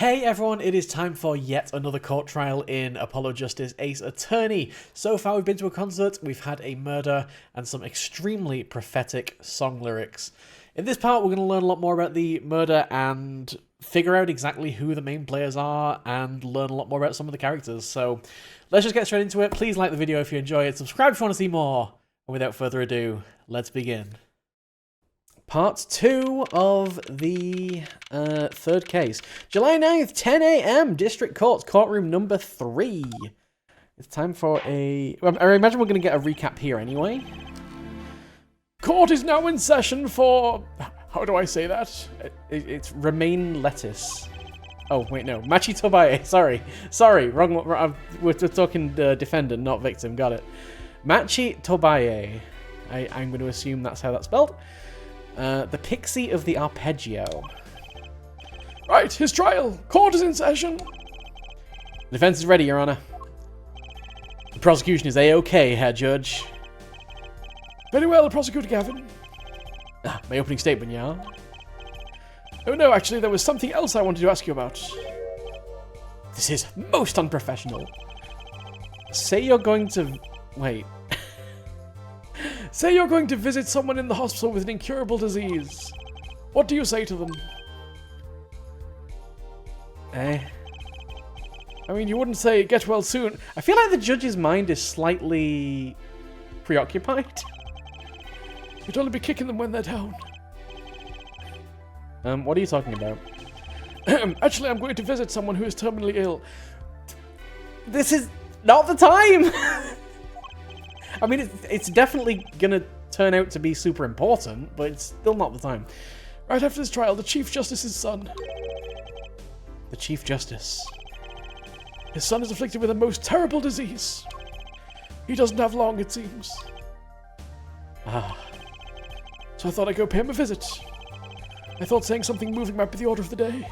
Hey everyone, it is time for yet another court trial in Apollo Justice Ace Attorney. So far we've been to a concert, we've had a murder, and some extremely prophetic song lyrics. In this part we're going to learn a lot more about the murder and figure out exactly who the main players are and learn a lot more about some of the characters. So let's just get straight into it. Please like the video if you enjoy it, subscribe if you want to see more, and without further ado, let's begin. Part 2 of the third case. July 9th, 10 AM, District Court, courtroom number 3. It's time for a... Well, I imagine we're going to get a recap here anyway. Court is now in session for... How do I say that? It's Remain Lettuce. Oh, wait, no. Machi Tobaye. Sorry. Wrong. We're talking defendant, not victim. Got it. Machi Tobaye. I'm going to assume that's how that's spelled. The Pixie of the Arpeggio. Right, his trial. Court is in session. The defense is ready, Your Honor. The prosecution is A-OK, Herr Judge. Very well, Prosecutor Gavin. My opening statement, yeah? Oh no, actually, there was something else I wanted to ask you about. This is most unprofessional. Say you're going to... Wait... Say you're going to visit someone in the hospital with an incurable disease. What do you say to them? I mean, you wouldn't say, get well soon. I feel like the judge's mind is slightly preoccupied. You'd only be kicking them when they're down. What are you talking about? Actually, I'm going to visit someone who is terminally ill. This is not the time! I mean, it's definitely going to turn out to be super important, but it's still not the time. Right after this trial, the Chief Justice's son. The Chief Justice. His son is afflicted with a most terrible disease. He doesn't have long, it seems. So I thought I'd go pay him a visit. I thought saying something moving might be the order of the day.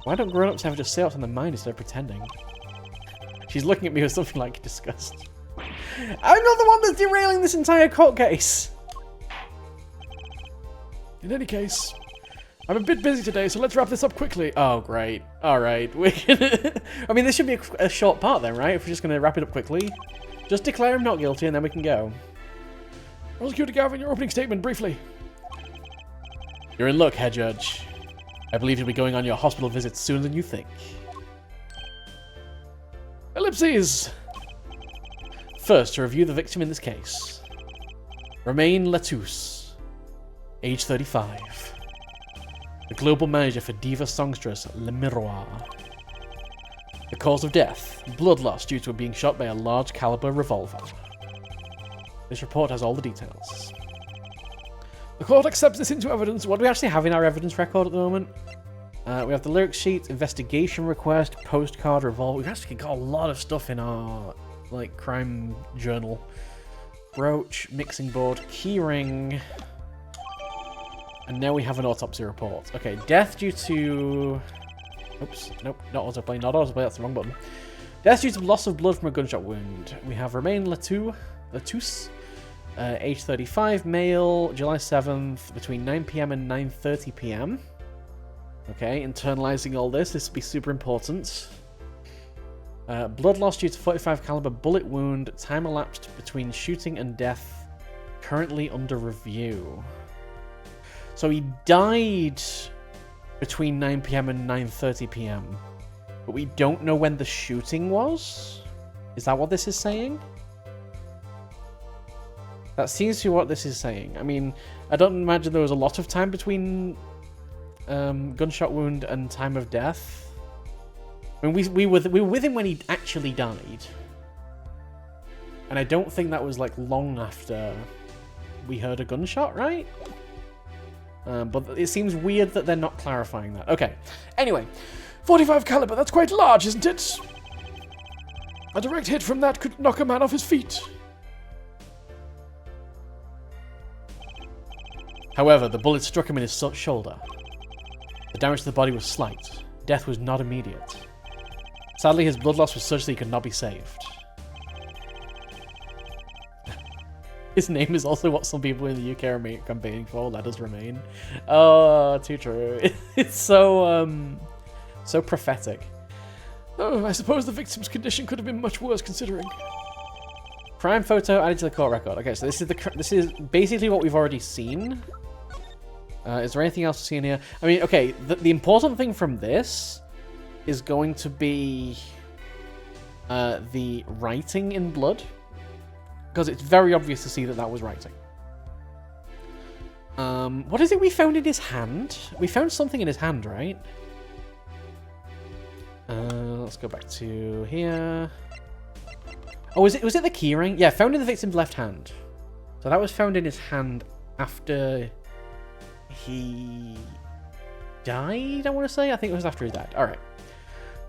Why don't grown-ups ever just say what's on their mind instead of pretending? She's looking at me with something like disgust. I'm not the one that's derailing this entire court case. In any case, I'm a bit busy today, so let's wrap this up quickly. Oh, great. All right. I mean, this should be a short part then, right? If we're just going to wrap it up quickly. Just declare him not guilty and then we can go. Prosecutor Gavin, your opening statement, briefly. You're in luck, Herr Judge. I believe you'll be going on your hospital visit sooner than you think. Ellipses. First, to review the victim in this case. Romain Lettuce, age 35. The global manager for diva songstress Le Miroir. The cause of death, blood loss due to being shot by a large caliber revolver. This report has all the details. The court accepts this into evidence. What do we actually have in our evidence record at the moment? We have the lyric sheet, investigation request, postcard, revolver. We've actually got a lot of stuff in our... like crime journal. Brooch, mixing board, keyring. And now we have an autopsy report. Okay, death due to... Oops, nope, not autoplay, that's the wrong button. Death due to loss of blood from a gunshot wound. We have Romain Lettuce, age 35, male, July 7th, between 9 PM and 9:30 PM. Okay, internalizing all this will be super important. Blood loss due to 45 caliber bullet wound. Time elapsed between shooting and death. Currently under review. So he died between 9 PM and 9:30 PM. But we don't know when the shooting was? Is that what this is saying? That seems to be what this is saying. I mean, I don't imagine there was a lot of time between gunshot wound and time of death. I mean, we were with him when he actually died. And I don't think that was, like, long after we heard a gunshot, right? But it seems weird that they're not clarifying that. Okay. Anyway, 45 caliber, that's quite large, isn't it? A direct hit from that could knock a man off his feet. However, the bullet struck him in his shoulder. The damage to the body was slight. Death was not immediate. Sadly, his blood loss was such that he could not be saved. His name is also what some people in the UK are campaigning for. Let us remain. Oh, too true. It's so So prophetic. Oh, I suppose the victim's condition could have been much worse considering. Crime photo added to the court record. Okay, so this is basically what we've already seen. Is there anything else to see in here? I mean, okay, the important thing from this is going to be the writing in blood. Because it's very obvious to see that that was writing. What is it we found in his hand? We found something in his hand, right? Let's go back to here. Oh, was it the keyring? Yeah, found in the victim's left hand. So that was found in his hand after he died, I want to say. I think it was after he died. Alright.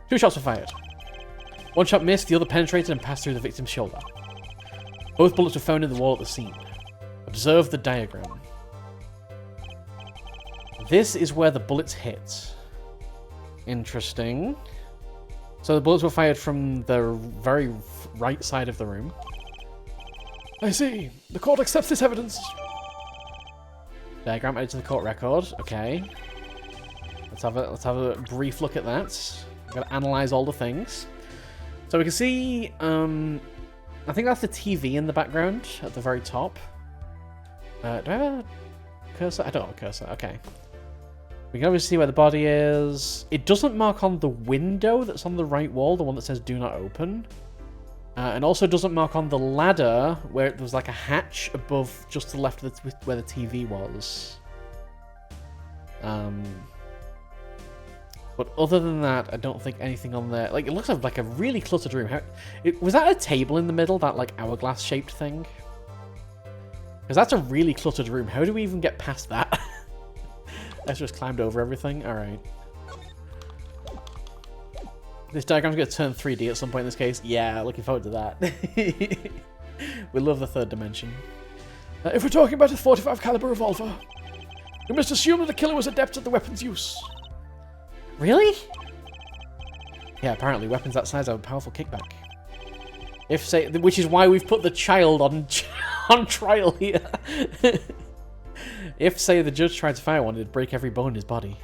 2 shots were fired. One shot missed, the other penetrated and passed through the victim's shoulder. Both bullets were found in the wall at the scene. Observe the diagram. This is where the bullets hit. Interesting. So the bullets were fired from the very right side of the room. I see. The court accepts this evidence. Diagram added to the court record. Okay. Let's have a brief look at that. I've got to analyze all the things. So we can see, I think that's the TV in the background at the very top. Do I have a cursor? I don't have a cursor. Okay. We can obviously see where the body is. It doesn't mark on the window that's on the right wall, the one that says do not open. And also doesn't mark on the ladder where there was like a hatch above just to the left of where the TV was. But other than that, I don't think anything on there. Like, it looks like a really cluttered room. Was that a table in the middle, that like hourglass-shaped thing? Because that's a really cluttered room. How do we even get past that? Let's just climbed over everything. All right. This diagram's going to turn 3D at some point in this case. Yeah, looking forward to that. We love the third dimension. If we're talking about a .45 caliber revolver, we must assume that the killer was adept at the weapon's use. Really? Yeah, apparently weapons that size have a powerful kickback. Which is why we've put the child on trial here. If, say, the judge tried to fire one, it'd break every bone in his body.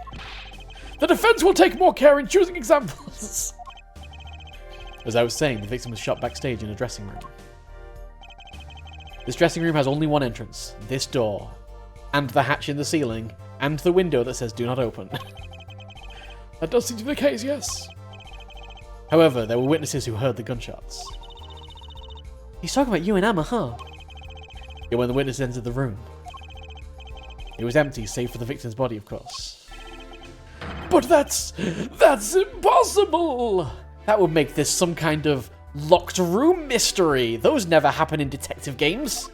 The defense will take more care in choosing examples. As I was saying, the victim was shot backstage in a dressing room. This dressing room has only one entrance. This door. And the hatch in the ceiling. And the window that says do not open. That does seem to be the case, yes. However, there were witnesses who heard the gunshots. He's talking about you and Emma, huh? Yeah, when the witnesses entered the room. It was empty, save for the victim's body, of course. But that's impossible! That would make this some kind of locked room mystery. Those never happen in detective games.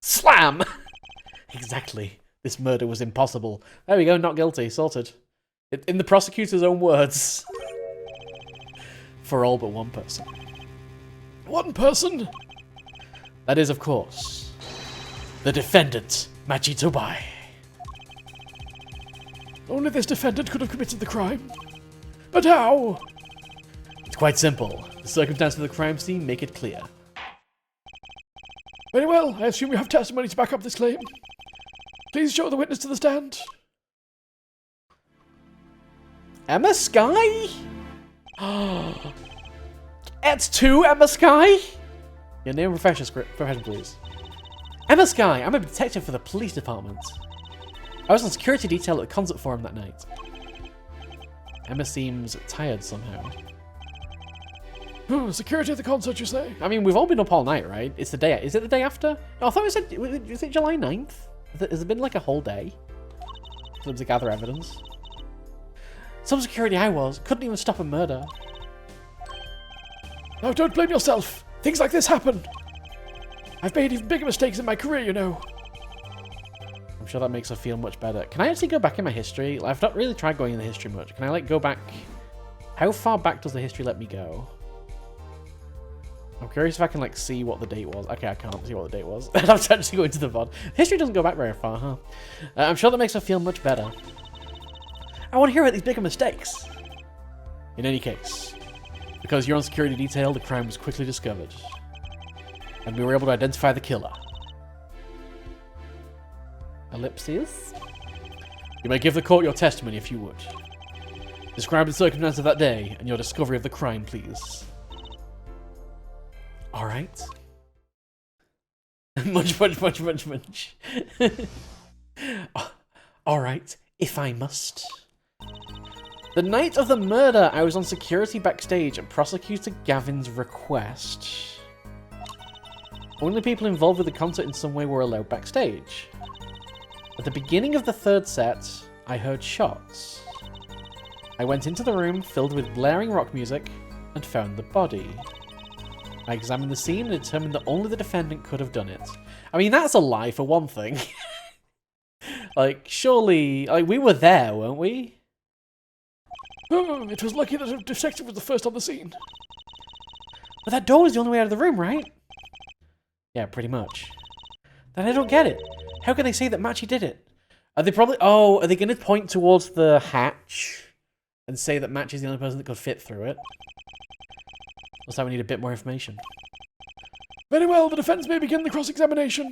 Slam! Exactly. This murder was impossible. There we go, not guilty, sorted. In the prosecutor's own words. For all but one person. One person? That is, of course, the defendant, Machito Bai. Only this defendant could have committed the crime. But how? It's quite simple. The circumstances of the crime scene make it clear. Very well, I assume you have testimony to back up this claim. Please show the witness to the stand. Emma Skye? It's 2 Emma Skye? Your name and profession, please. Emma Skye, I'm a detective for the police department. I was on security detail at the concert forum that night. Emma seems tired somehow. Security at the concert, you say? I mean, we've all been up all night, right? It's the day. Is it the day after? Oh, I thought was it July 9th? Has it been like a whole day for them to gather evidence? Some security I was couldn't even stop a murder. No, don't blame yourself. Things like this happen. I've made even bigger mistakes in my career, you know. I'm sure that makes her feel much better. Can I actually go back in my history? I've not really tried going in the history much. Can I, like, go back? How far back does the history let me go? I'm curious if I can, like, see what the date was. Okay, I can't see what the date was. I'm actually going to the VOD. History doesn't go back very far, huh? I'm sure that makes her feel much better. I want to hear about these bigger mistakes. In any case, because you're on security detail, the crime was quickly discovered. And we were able to identify the killer. Ellipses? You may give the court your testimony if you would. Describe the circumstances of that day and your discovery of the crime, please. Alright. Munch. Alright, if I must. The night of the murder, I was on security backstage at Prosecutor Gavin's request. Only people involved with the concert in some way were allowed backstage. At the beginning of the third set, I heard shots. I went into the room filled with blaring rock music and found the body. I examined the scene and determined that only the defendant could have done it. I mean, that's a lie for one thing. Like, surely, like, we were there, weren't we? Oh, it was lucky that a detective was the first on the scene. But that door was the only way out of the room, right? Yeah, pretty much. Then I don't get it. How can they say that Machi did it? Are they probably... Oh, are they going to point towards the hatch and say that Machi's the only person that could fit through it? Looks like we need a bit more information. Very well, the defense may begin the cross-examination.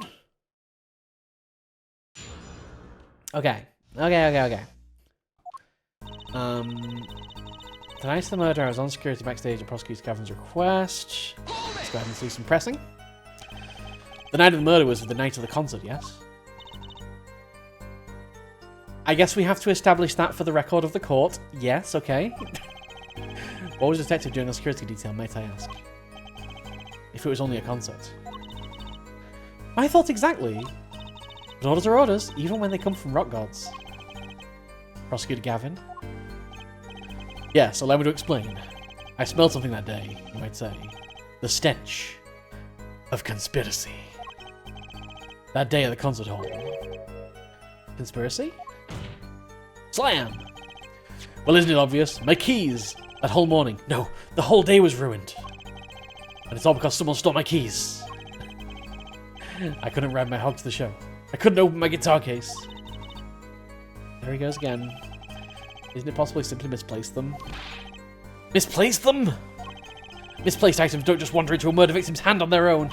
Okay. The night of the murder, I was on security backstage at Prosecutor Gavin's request. Let's go ahead and see some pressing. The night of the murder was the night of the concert, yes? I guess we have to establish that for the record of the court. Yes, okay. What was the detective doing on security detail, might I ask? If it was only a concert. My thoughts exactly. But orders are orders, even when they come from rock gods. Prosecutor Gavin? Yes, allow me to explain. I smelled something that day, you might say. The stench of conspiracy. That day at the concert hall. Conspiracy? Slam! Well, isn't it obvious? My keys! That whole morning. No, the whole day was ruined. And it's all because someone stole my keys. I couldn't ride my hog to the show. I couldn't open my guitar case. There he goes again. Isn't it possible he simply misplaced them? Misplaced them? Misplaced items don't just wander into a murder victim's hand on their own.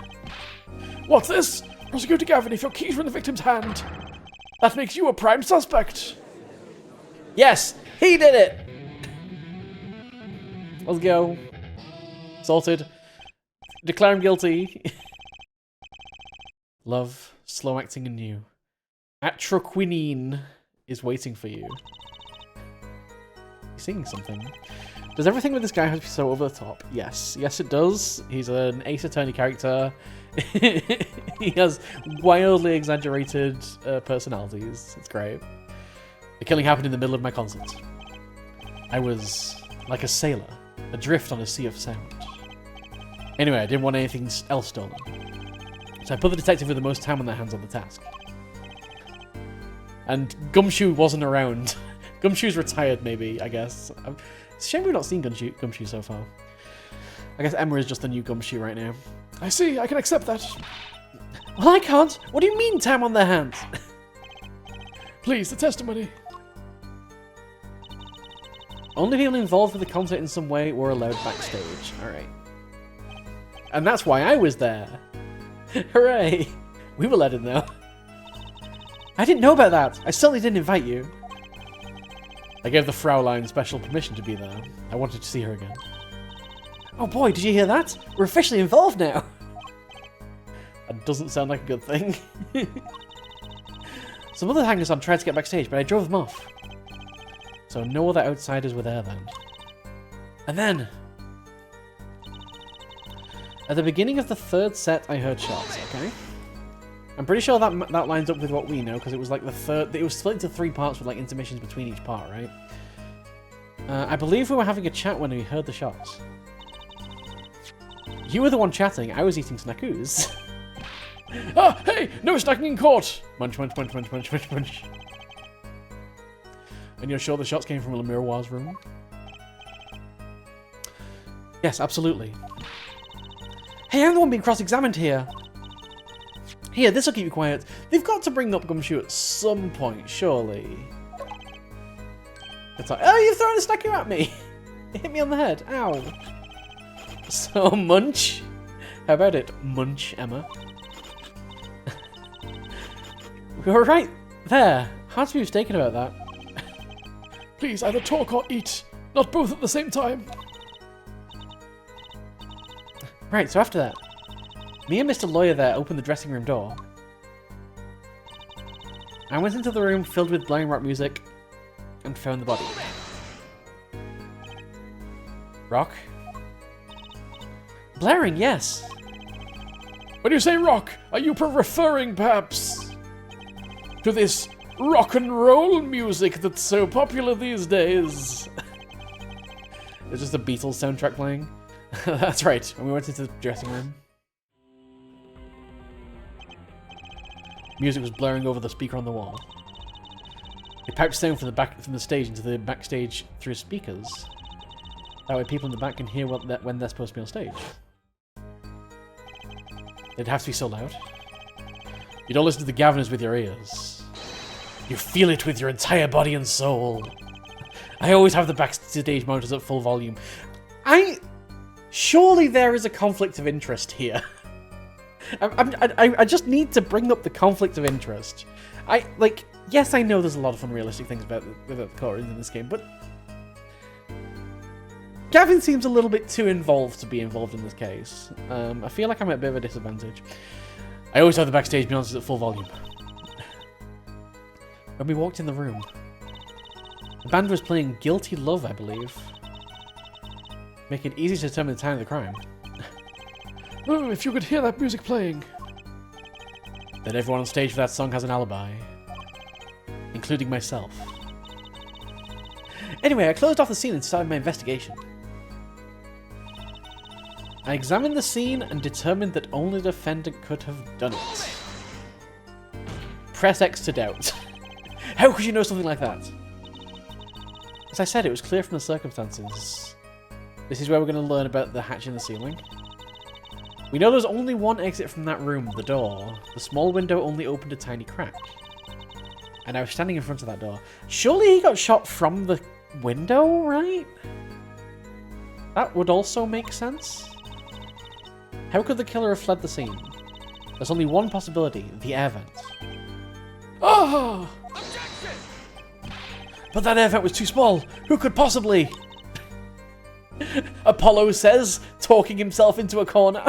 What's this? Prosecutor Gavin, if your keys were in the victim's hand, that makes you a prime suspect. Yes, he did it! Let's go. Sorted. Declare him guilty. Love, slow acting and new. Atroquinine is waiting for you. He's singing something. Does everything with this guy have to be so over the top? Yes. Yes, it does. He's an Ace Attorney character. He has wildly exaggerated personalities. It's great. The killing happened in the middle of my concert. I was like a sailor, adrift on a sea of sound. Anyway, I didn't want anything else stolen. So I put the detective with the most time on their hands on the task. And Gumshoe wasn't around. Gumshoe's retired, maybe, I guess. It's a shame we've not seen Gumshoe so far. I guess Emma is just the new Gumshoe right now. I see, I can accept that. Well, I can't. What do you mean, time on their hands? Please, the testimony. Only people involved with the concert in some way were allowed backstage. Alright. And that's why I was there. Hooray! We were let in, though. I didn't know about that. I certainly didn't invite you. I gave the Fraulein special permission to be there. I wanted to see her again. Oh boy, did you hear that? We're officially involved now. That doesn't sound like a good thing. Some other hangers-on tried to get backstage, but I drove them off. So no other outsiders were there then. And then, at the beginning of the third set, I heard shots, okay? I'm pretty sure that lines up with what we know, because it was like the third... It was split into 3 parts with like intermissions between each part, right? I believe we were having a chat when we heard the shots. You were the one chatting, I was eating snackoos. Ah, hey! No snacking in court! Munch, munch, munch, munch, munch, munch, munch. And you're sure the shots came from Le Miroir's room? Yes, absolutely. Hey, I'm the one being cross-examined here. Here, this'll keep you quiet. They've got to bring up Gumshoe at some point, surely. It's like, oh, you've thrown a snacker at me! It hit me on the head. Ow. So, Munch? How about it, Munch, Emma? We were right there. Hard to be mistaken about that. Please, either talk or eat. Not both at the same time. Right, so after that, me and Mr. Lawyer there opened the dressing room door. I went into the room filled with blaring rock music and found the body. Rock? Blaring, yes. When you say rock, are you referring perhaps to this rock and roll music that's so popular these days? There's just a Beatles soundtrack playing. That's right, when we went into the dressing room. Music was blaring over the speaker on the wall. It piped sound from the stage into the backstage through speakers. That way people in the back can hear when they're supposed to be on stage. It'd have to be so loud. You don't listen to the Gaviners with your ears. You feel it with your entire body and soul. I always have the backstage monitors at full volume. Surely there is a conflict of interest here. I just need to bring up the conflict of interest. Yes, I know there's a lot of unrealistic things about the core in this game, but Gavin seems a little bit too involved to be involved in this case. I feel like I'm at a bit of a disadvantage. I always have the backstage monitors at full volume. When we walked in the room, the band was playing Guilty Love, I believe. Making it easy to determine the time of the crime. Oh, if you could hear that music playing. Then everyone on stage for that song has an alibi. Including myself. Anyway, I closed off the scene and started my investigation. I examined the scene and determined that only the defendant could have done it. Press X to doubt. How could you know something like that? As I said, it was clear from the circumstances. This is where we're going to learn about the hatch in the ceiling. We know there's only one exit from that room, the door. The small window only opened a tiny crack. And I was standing in front of that door. Surely he got shot from the window, right? That would also make sense. How could the killer have fled the scene? There's only one possibility, the air vent. Ah! But that air vent was too small. Who could possibly? Apollo says, talking himself into a corner.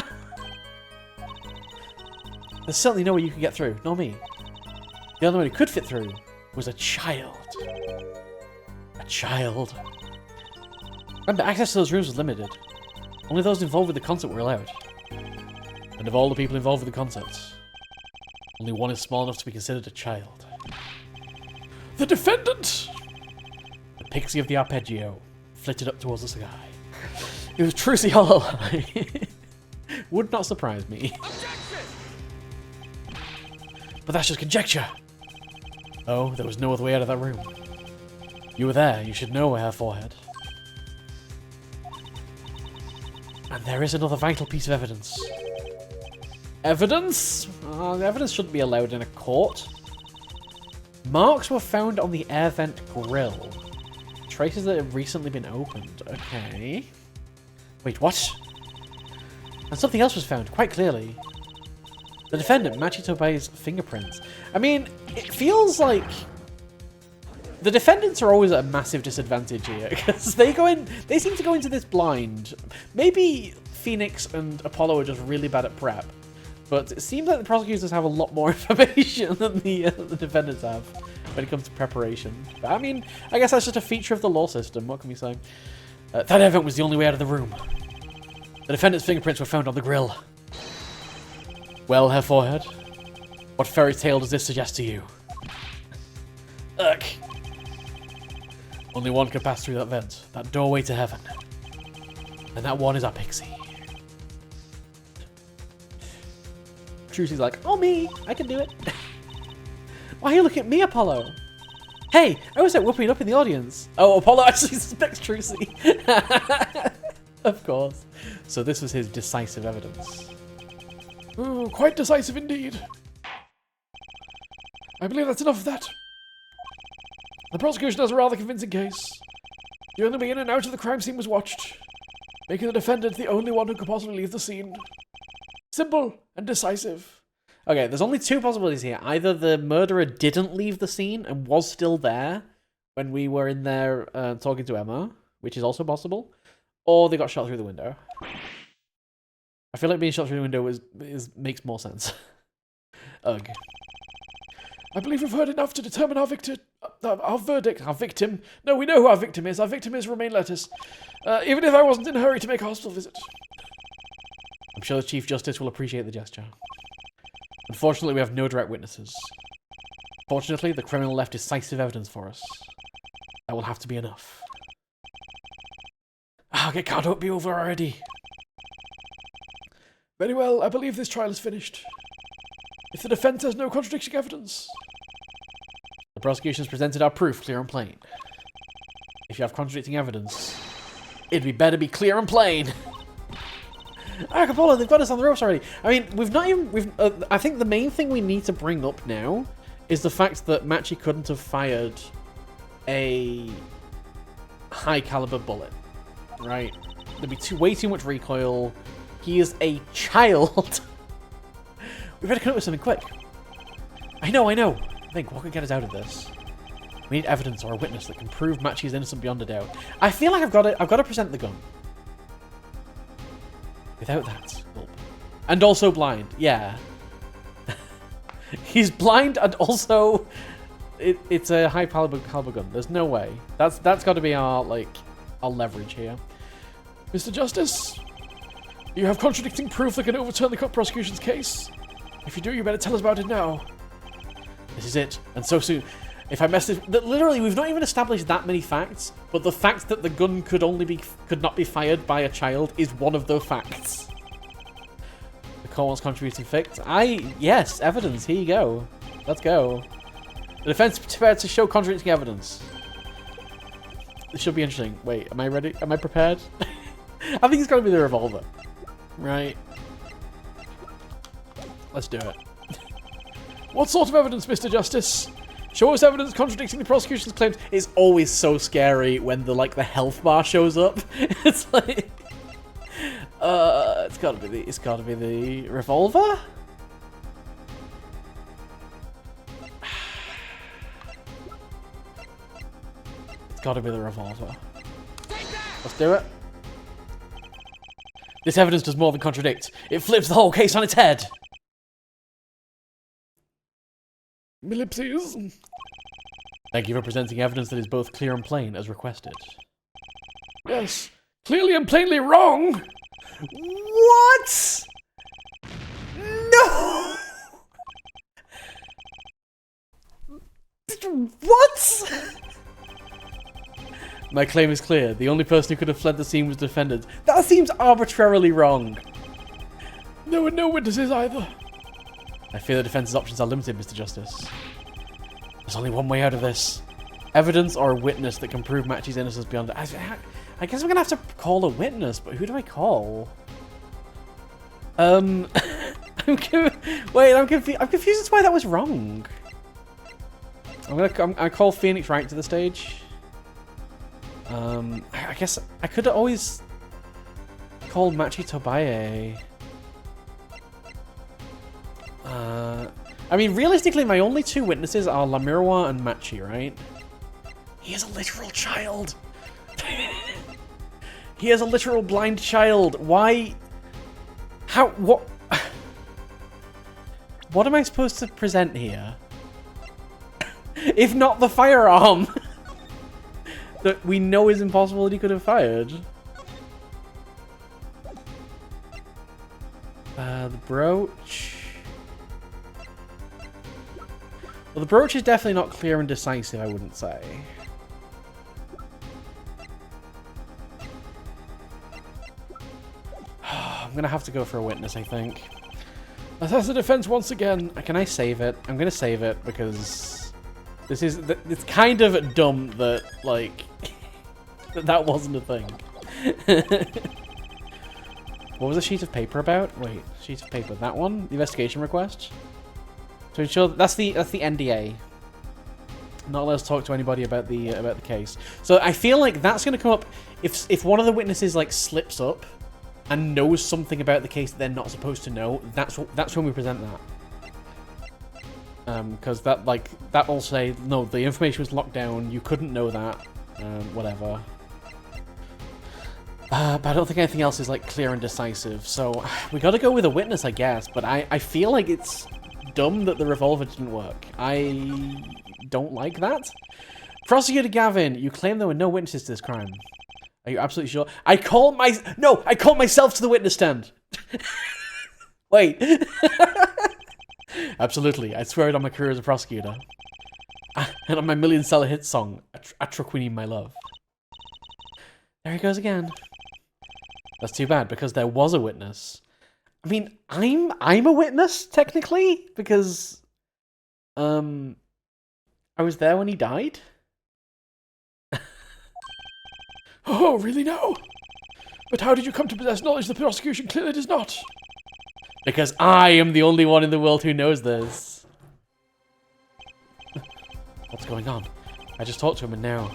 There's certainly no way you could get through, nor me. The only one who could fit through was a child. A child. Remember, access to those rooms was limited. Only those involved with the concert were allowed. And of all the people involved with the concert, only one is small enough to be considered a child. The defendant! The pixie of the arpeggio flitted up towards the sky. It was Trucy Holloway. Would not surprise me. But that's just conjecture. Oh, there was no other way out of that room. You were there, you should know, Hair Forehead. And there is another vital piece of evidence. Evidence? Evidence shouldn't be allowed in a court. Marks were found on the air vent grill. Traces that have recently been opened. Okay. Wait, what? And something else was found, quite clearly. The defendant, Machitobe's fingerprints. I mean, it feels like the defendants are always at a massive disadvantage here, because they seem to go into this blind. Maybe Phoenix and Apollo are just really bad at prep, but it seems like the prosecutors have a lot more information than the defendants have when it comes to preparation. But I mean, I guess that's just a feature of the law system. What can we say? That event was the only way out of the room. The defendant's fingerprints were found on the grill. Well, Hair Forehead, what fairy tale does this suggest to you? Ugh. Only one can pass through that vent, that doorway to heaven. And that one is our pixie. Trucy's like, oh me, I can do it. Why are you looking at me, Apollo? Hey, I was like whooping up in the audience. Oh, Apollo actually suspects Trucy. Of course. So this was his decisive evidence. Ooh, quite decisive indeed. I believe that's enough of that. The prosecution has a rather convincing case. The only way in and out of the crime scene was watched, making the defendant the only one who could possibly leave the scene. Simple and decisive. Okay, there's only two possibilities here. Either the murderer didn't leave the scene and was still there when we were in there talking to Emma, which is also possible, or they got shot through the window. I feel like being shot through the window makes more sense. Ugh. I believe we've heard enough to determine our verdict. Our victim. No, we know who our victim is. Our victim is Romaine Lettuce. Even if I wasn't in a hurry to make a hospital visit. I'm sure the Chief Justice will appreciate the gesture. Unfortunately, we have no direct witnesses. Fortunately, the criminal left decisive evidence for us. That will have to be enough. It can't be over already. Very well, I believe this trial is finished. If the defense has no contradicting evidence. The prosecution has presented our proof clear and plain. If you have contradicting evidence, it'd be better be clear and plain. Capolo, they've got us on the ropes already. I mean, I think the main thing we need to bring up now is the fact that Machi couldn't have fired a high caliber bullet, right? There'd be way too much recoil. He is a child. We better come up with something quick. I know. Think, what could get us out of this? We need evidence or a witness that can prove Machi's innocent beyond a doubt. I feel like I've got to present the gun. Without that. And also blind. Yeah. He's blind and also it's a high caliber gun. There's no way. That's got to be our leverage here. Mr. Justice, you have contradicting proof that can overturn the prosecution's case. If you do, you better tell us about it now. This is it. And so soon. If I messed it... Literally, we've not even established that many facts, but the fact that the gun could not be fired by a child is one of the facts. The court wants contributing facts. Yes, evidence. Here you go. Let's go. The defense prepared to show contradicting evidence. This should be interesting. Wait, am I ready? Am I prepared? I think it's got to be the revolver. Right. Let's do it. What sort of evidence, Mr. Justice? Show us evidence contradicting the prosecution's claims. It's always so scary when the health bar shows up. It's like, it's gotta be the revolver. It's gotta be the revolver. Let's do it. This evidence does more than contradict. It flips the whole case on its head. Ellipses. Thank you for presenting evidence that is both clear and plain, as requested. Yes, clearly and plainly wrong! What? No! What? My claim is clear. The only person who could have fled the scene was the defendant. That seems arbitrarily wrong. There were no witnesses either. I fear the defense's options are limited, Mr. Justice. There's only one way out of this. Evidence or a witness that can prove Machi's innocence beyond... I guess we're going to have to call a witness, but who do I call? I'm confused as to why that was wrong. I call Phoenix Wright to the stage. I guess I could always call Machi Tobaye. I mean, realistically, my only two witnesses are Lamiroir and Machi, right? He is a literal child. He is a literal blind child. Why? How? What? What am I supposed to present here? If not the firearm that we know is impossible that he could have fired. The brooch. Well, the brooch is definitely not clear and decisive, I wouldn't say. I'm gonna have to go for a witness, I think. Assess the defense once again. Can I save it? I'm gonna save it because it's kind of dumb that, like, that wasn't a thing. What was the sheet of paper about? Wait, sheet of paper. That one? The investigation request? To ensure that's the NDA. Not allowed to talk to anybody about the case. So I feel like that's going to come up if one of the witnesses like slips up and knows something about the case that they're not supposed to know. That's when we present that. Because that will say no, the information was locked down. You couldn't know that. Whatever. But I don't think anything else is, like, clear and decisive, so we gotta go with a witness, I guess, but I feel like it's dumb that the revolver didn't work. I don't like that. Prosecutor Gavin, you claim there were no witnesses to this crime. Are you absolutely sure? I call myself to the witness stand! Wait. Absolutely, I swear it on my career as a prosecutor. And on my million-seller hit song, Atra Queenie My Love. There he goes again. That's too bad, because there was a witness. I mean, I'm a witness, technically, because, I was there when he died? Oh, really now? But how did you come to possess knowledge the prosecution clearly does not? Because I am the only one in the world who knows this. What's going on? I just talked to him and now...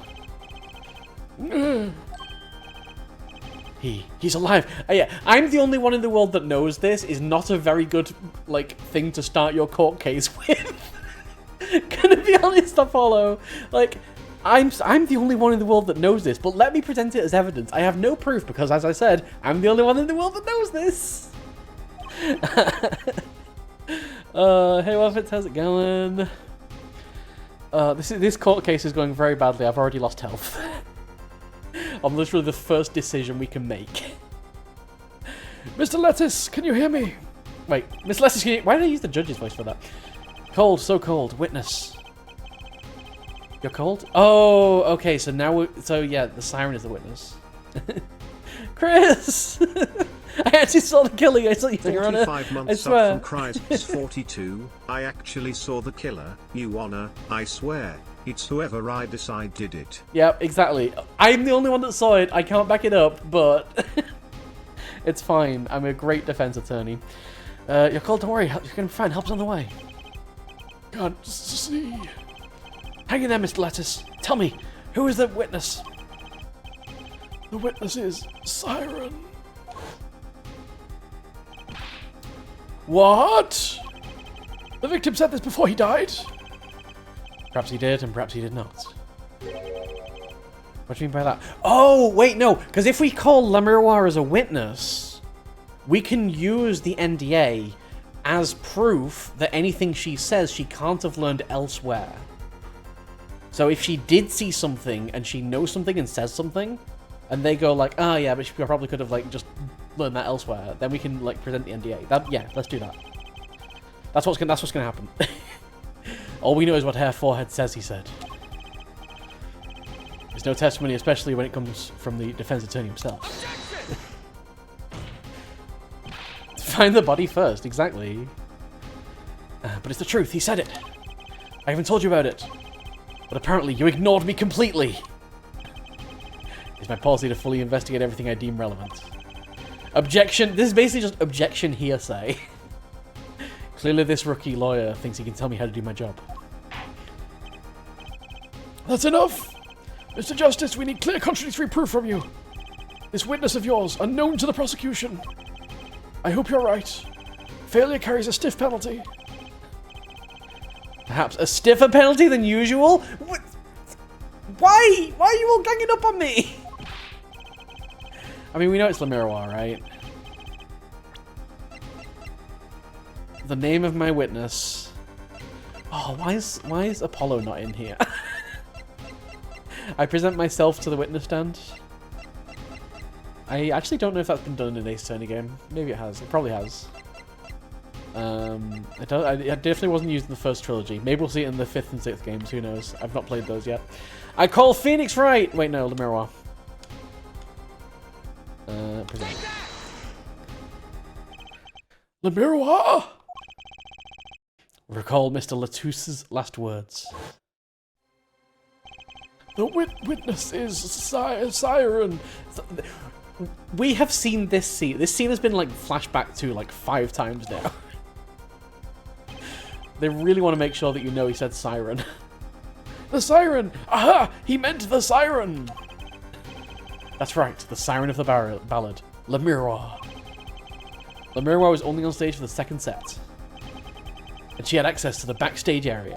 He's alive. Yeah, I'm the only one in the world that knows this is not a very good, like, thing to start your court case with. Gonna be honest, Apollo. Like, I'm the only one in the world that knows this, but let me present it as evidence. I have no proof because, as I said, I'm the only one in the world that knows this. Hey, Waffits, how's it going? This court case is going very badly. I've already lost health. I'm literally the first decision we can make. Mr. Lettuce, can you hear me? Wait, Miss Lettuce, why did I use the judge's voice for that? Cold, so cold. Witness. You're cold? Oh, okay, so now so yeah, the siren is the witness. Chris! I actually saw the killing. I saw you, Your Honor. 45 months I swear. up from Cries 42. I actually saw the killer, you honor. I swear. It's whoever I decide did it. Yeah, exactly. I'm the only one that saw it. I can't back it up, but it's fine. I'm a great defense attorney. You're called, don't worry. You're going to be fine. Help's on the way. Can't see. Hang in there, Mr. Lettuce. Tell me, who is the witness? The witness is Siren. What? The victim said this before he died? Perhaps he did, and perhaps he did not. What do you mean by that? Oh, wait, no. Because if we call Lamiroir as a witness, we can use the NDA as proof that anything she says she can't have learned elsewhere. So if she did see something, and she knows something and says something, and they go like, oh yeah, but she probably could have like just learned that elsewhere, then we can like present the NDA. Yeah, let's do that. That's what's gonna happen. All we know is what Herr Forehead says he said. There's no testimony, especially when it comes from the defense attorney himself. Find the body first, exactly. But it's the truth, he said it. I haven't told you about it. But apparently you ignored me completely. It's my policy to fully investigate everything I deem relevant. Objection. This is basically just objection hearsay. Clearly this rookie lawyer thinks he can tell me how to do my job. That's enough! Mr. Justice, we need clear contradictory proof from you. This witness of yours, unknown to the prosecution. I hope you're right. Failure carries a stiff penalty. Perhaps a stiffer penalty than usual? What? Why? Why are you all ganging up on me? I mean, we know it's Lamiroir, right? The name of my witness. Oh, why is Apollo not in here? I present myself to the witness stand. I actually don't know if that's been done in an Ace Attorney game. Maybe it has. It probably has. I definitely wasn't used in the first trilogy. Maybe we'll see it in the 5th and 6th games. Who knows? I've not played those yet. I call Phoenix right! Wait, no, Lamiroir. Present. Lamiroir! Recall Mr. Latouse's last words. The witness is Siren. We have seen this scene. This scene has been like flashback to like 5 times now. They really want to make sure that you know he said siren. The siren! Aha! He meant the siren! That's right, the siren of the ballad. Lamiroir. Lamiroir was only on stage for the 2nd set. And she had access to the backstage area.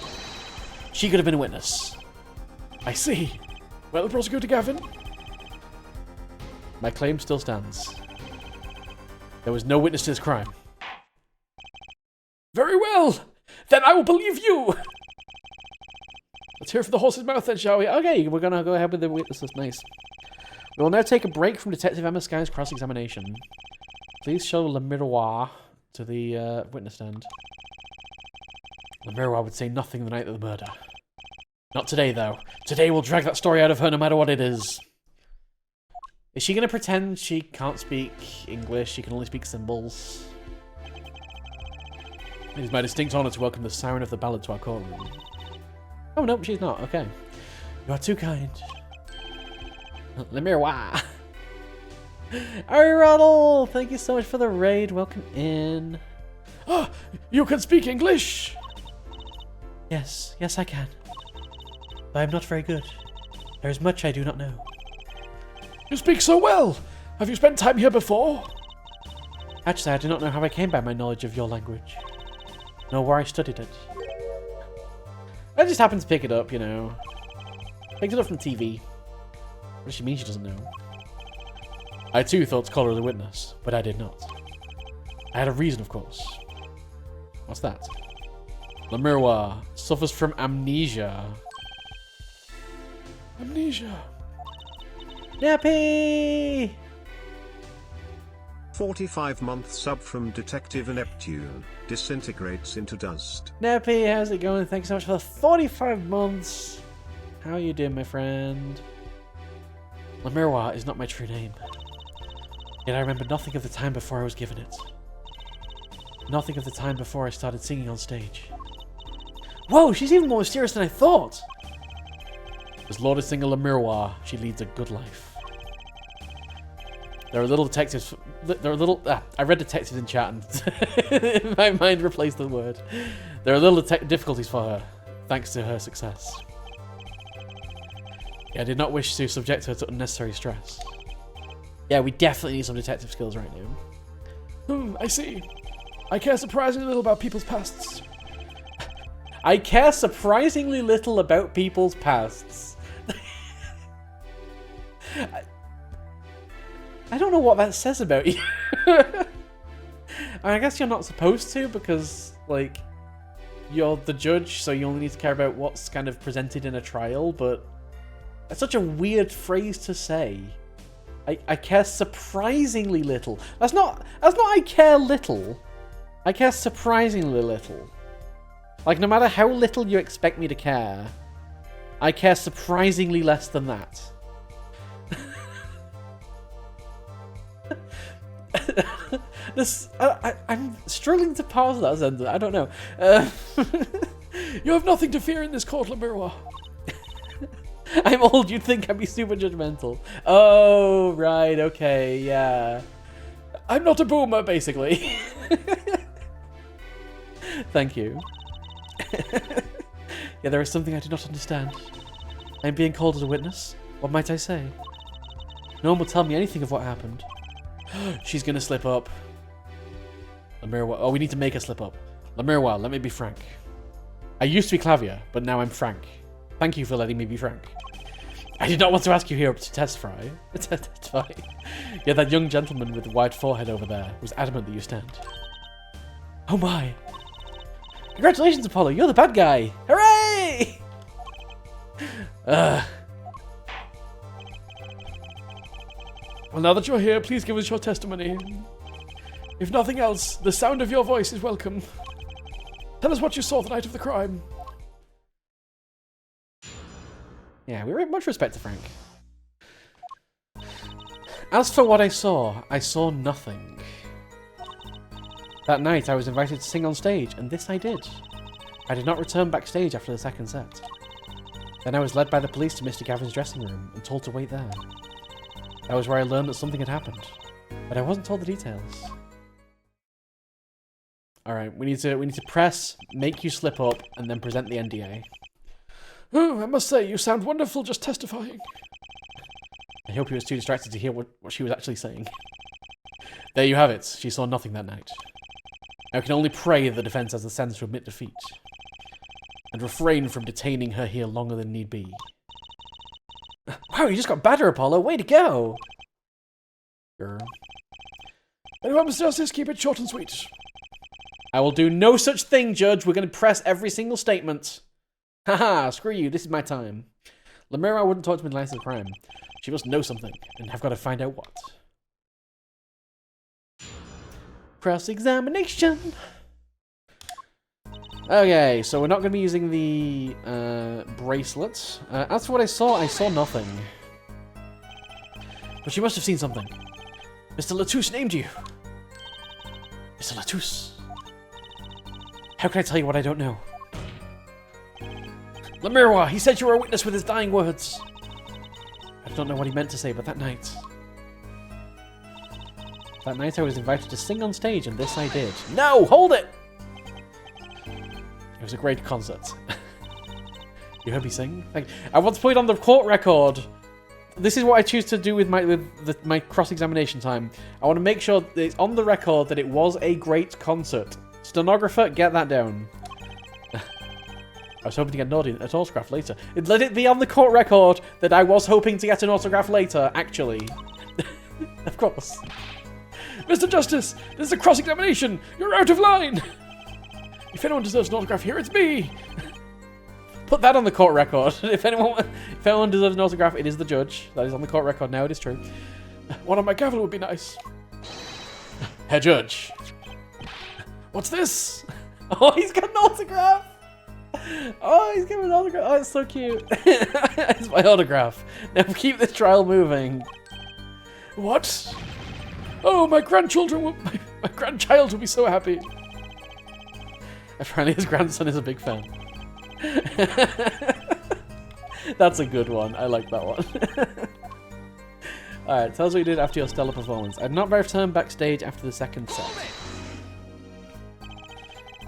She could have been a witness. I see. Well, Prosecutor Gavin? My claim still stands. There was no witness to this crime. Very well. Then I will believe you. Let's hear from the horse's mouth then, shall we? Okay, we're gonna go ahead with the witness list. Nice. We will now take a break from Detective Emma Sky's cross-examination. Please show Le Miroir to the witness stand. Le Miroir would say nothing the night of the murder. Not today, though. Today we'll drag that story out of her no matter what it is. Is she gonna pretend she can't speak English? She can only speak symbols? It is my distinct honour to welcome the Siren of the Ballad to our courtroom. Oh, no, she's not. Okay. You are too kind. Le Miroir. Aristotle, thank you so much for the raid. Welcome in. Oh, you can speak English? Yes, yes I can. But I'm not very good. There is much I do not know. You speak so well. Have you spent time here before? Actually, I do not know how I came by my knowledge of your language. Nor where I studied it. I just happened to pick it up, you know. Picked it up from TV. What does she mean she doesn't know? I too thought to call her as a witness, but I did not. I had a reason, of course. What's that? Le Miroir suffers from amnesia. Amnesia. Nappy! 45-month sub from Detective Neptune. Disintegrates into dust. Nappy, how's it going? Thanks so much for the 45 months. How are you doing, my friend? Le Miroir is not my true name. Yet I remember nothing of the time before I was given it. Nothing of the time before I started singing on stage. Whoa, she's even more mysterious than I thought! As Lord Singer Le Miroir, she leads a good life. There are little detectives. There are little. I read detectives in chat and my mind replaced the word. There are little difficulties for her, thanks to her success. Yeah, I did not wish to subject her to unnecessary stress. Yeah, we definitely need some detective skills right now. I see. I care surprisingly little about people's pasts. I care surprisingly little about people's pasts. I don't know what that says about you. I guess you're not supposed to because, like, you're the judge, so you only need to care about what's kind of presented in a trial, but that's such a weird phrase to say. I care surprisingly little. That's not I care little. I care surprisingly little. Like, no matter how little you expect me to care, I care surprisingly less than that. I'm struggling to parse that sentence. I don't know. You have nothing to fear in this court, Le Miroir. I'm old. You'd think I'd be super judgmental. Oh, right. Okay. Yeah. I'm not a boomer, basically. Thank you. Yeah, there is something I do not understand. I am being called as a witness. What might I say? No one will tell me anything of what happened. She's gonna slip up. Le Miroir. Oh, we need to make her slip up. Le Miroir, let me be frank. I used to be Clavier, but now I'm frank. Thank you for letting me be frank. I did not want to ask you here to testify. Yeah, that young gentleman with the wide forehead over there was adamant that you stand. Oh my. Congratulations, Apollo. You're the bad guy. Hooray! Well, now that you're here, please give us your testimony. If nothing else, the sound of your voice is welcome. Tell us what you saw the night of the crime. Yeah, we have much respect to Frank. As for what I saw nothing. That night I was invited to sing on stage, and this I did. I did not return backstage after the second set. Then I was led by the police to Mr. Gavin's dressing room and told to wait there. That was where I learned that something had happened, but I wasn't told the details. Alright, we need to press, make you slip up, and then present the NDA. Oh, I must say, you sound wonderful just testifying. I hope he was too distracted to hear what she was actually saying. There you have it. She saw nothing that night. I can only pray that the defense has the sense to admit defeat, and refrain from detaining her here longer than need be. Wow, you just got better, Apollo. Way to go! Grr. Very well, Mr. Justice, keep it short and sweet. I will do no such thing, Judge. We're going to press every single statement. Haha, screw you. This is my time. Lemira wouldn't talk to me unless it's a crime. She must know something, and I've got to find out what. Cross-examination. Okay, so we're not going to be using the bracelets. As for what I saw nothing. But she must have seen something. Mr. Latouche named you. Mr. Latouche. How can I tell you what I don't know? Lemira, he said you were a witness with his dying words. I don't know what he meant to say, but that night... That night I was invited to sing on stage, and this I did. No! Hold it! It was a great concert. You heard me sing? I want to put it on the court record. This is what I choose to do with my cross-examination time. I want to make sure that it's on the record that it was a great concert. Stenographer, get that down. I was hoping to get an autograph later. Let it be on the court record that I was hoping to get an autograph later, actually. Of course. Mr. Justice, this is a cross-examination. You're out of line. If anyone deserves an autograph here, it's me. Put that on the court record. If anyone deserves an autograph, it is the judge. That is on the court record now. It is true. One on my gavel would be nice. Herr Judge. What's this? Oh, he's got an autograph. Oh, he's giving an autograph. Oh, it's so cute. It's my autograph. Now keep this trial moving. What? Oh, my grandchildren will... My grandchild will be so happy. Apparently his grandson is a big fan. That's a good one. I like that one. Alright, tell us what you did after your stellar performance. I did not return backstage after the second set.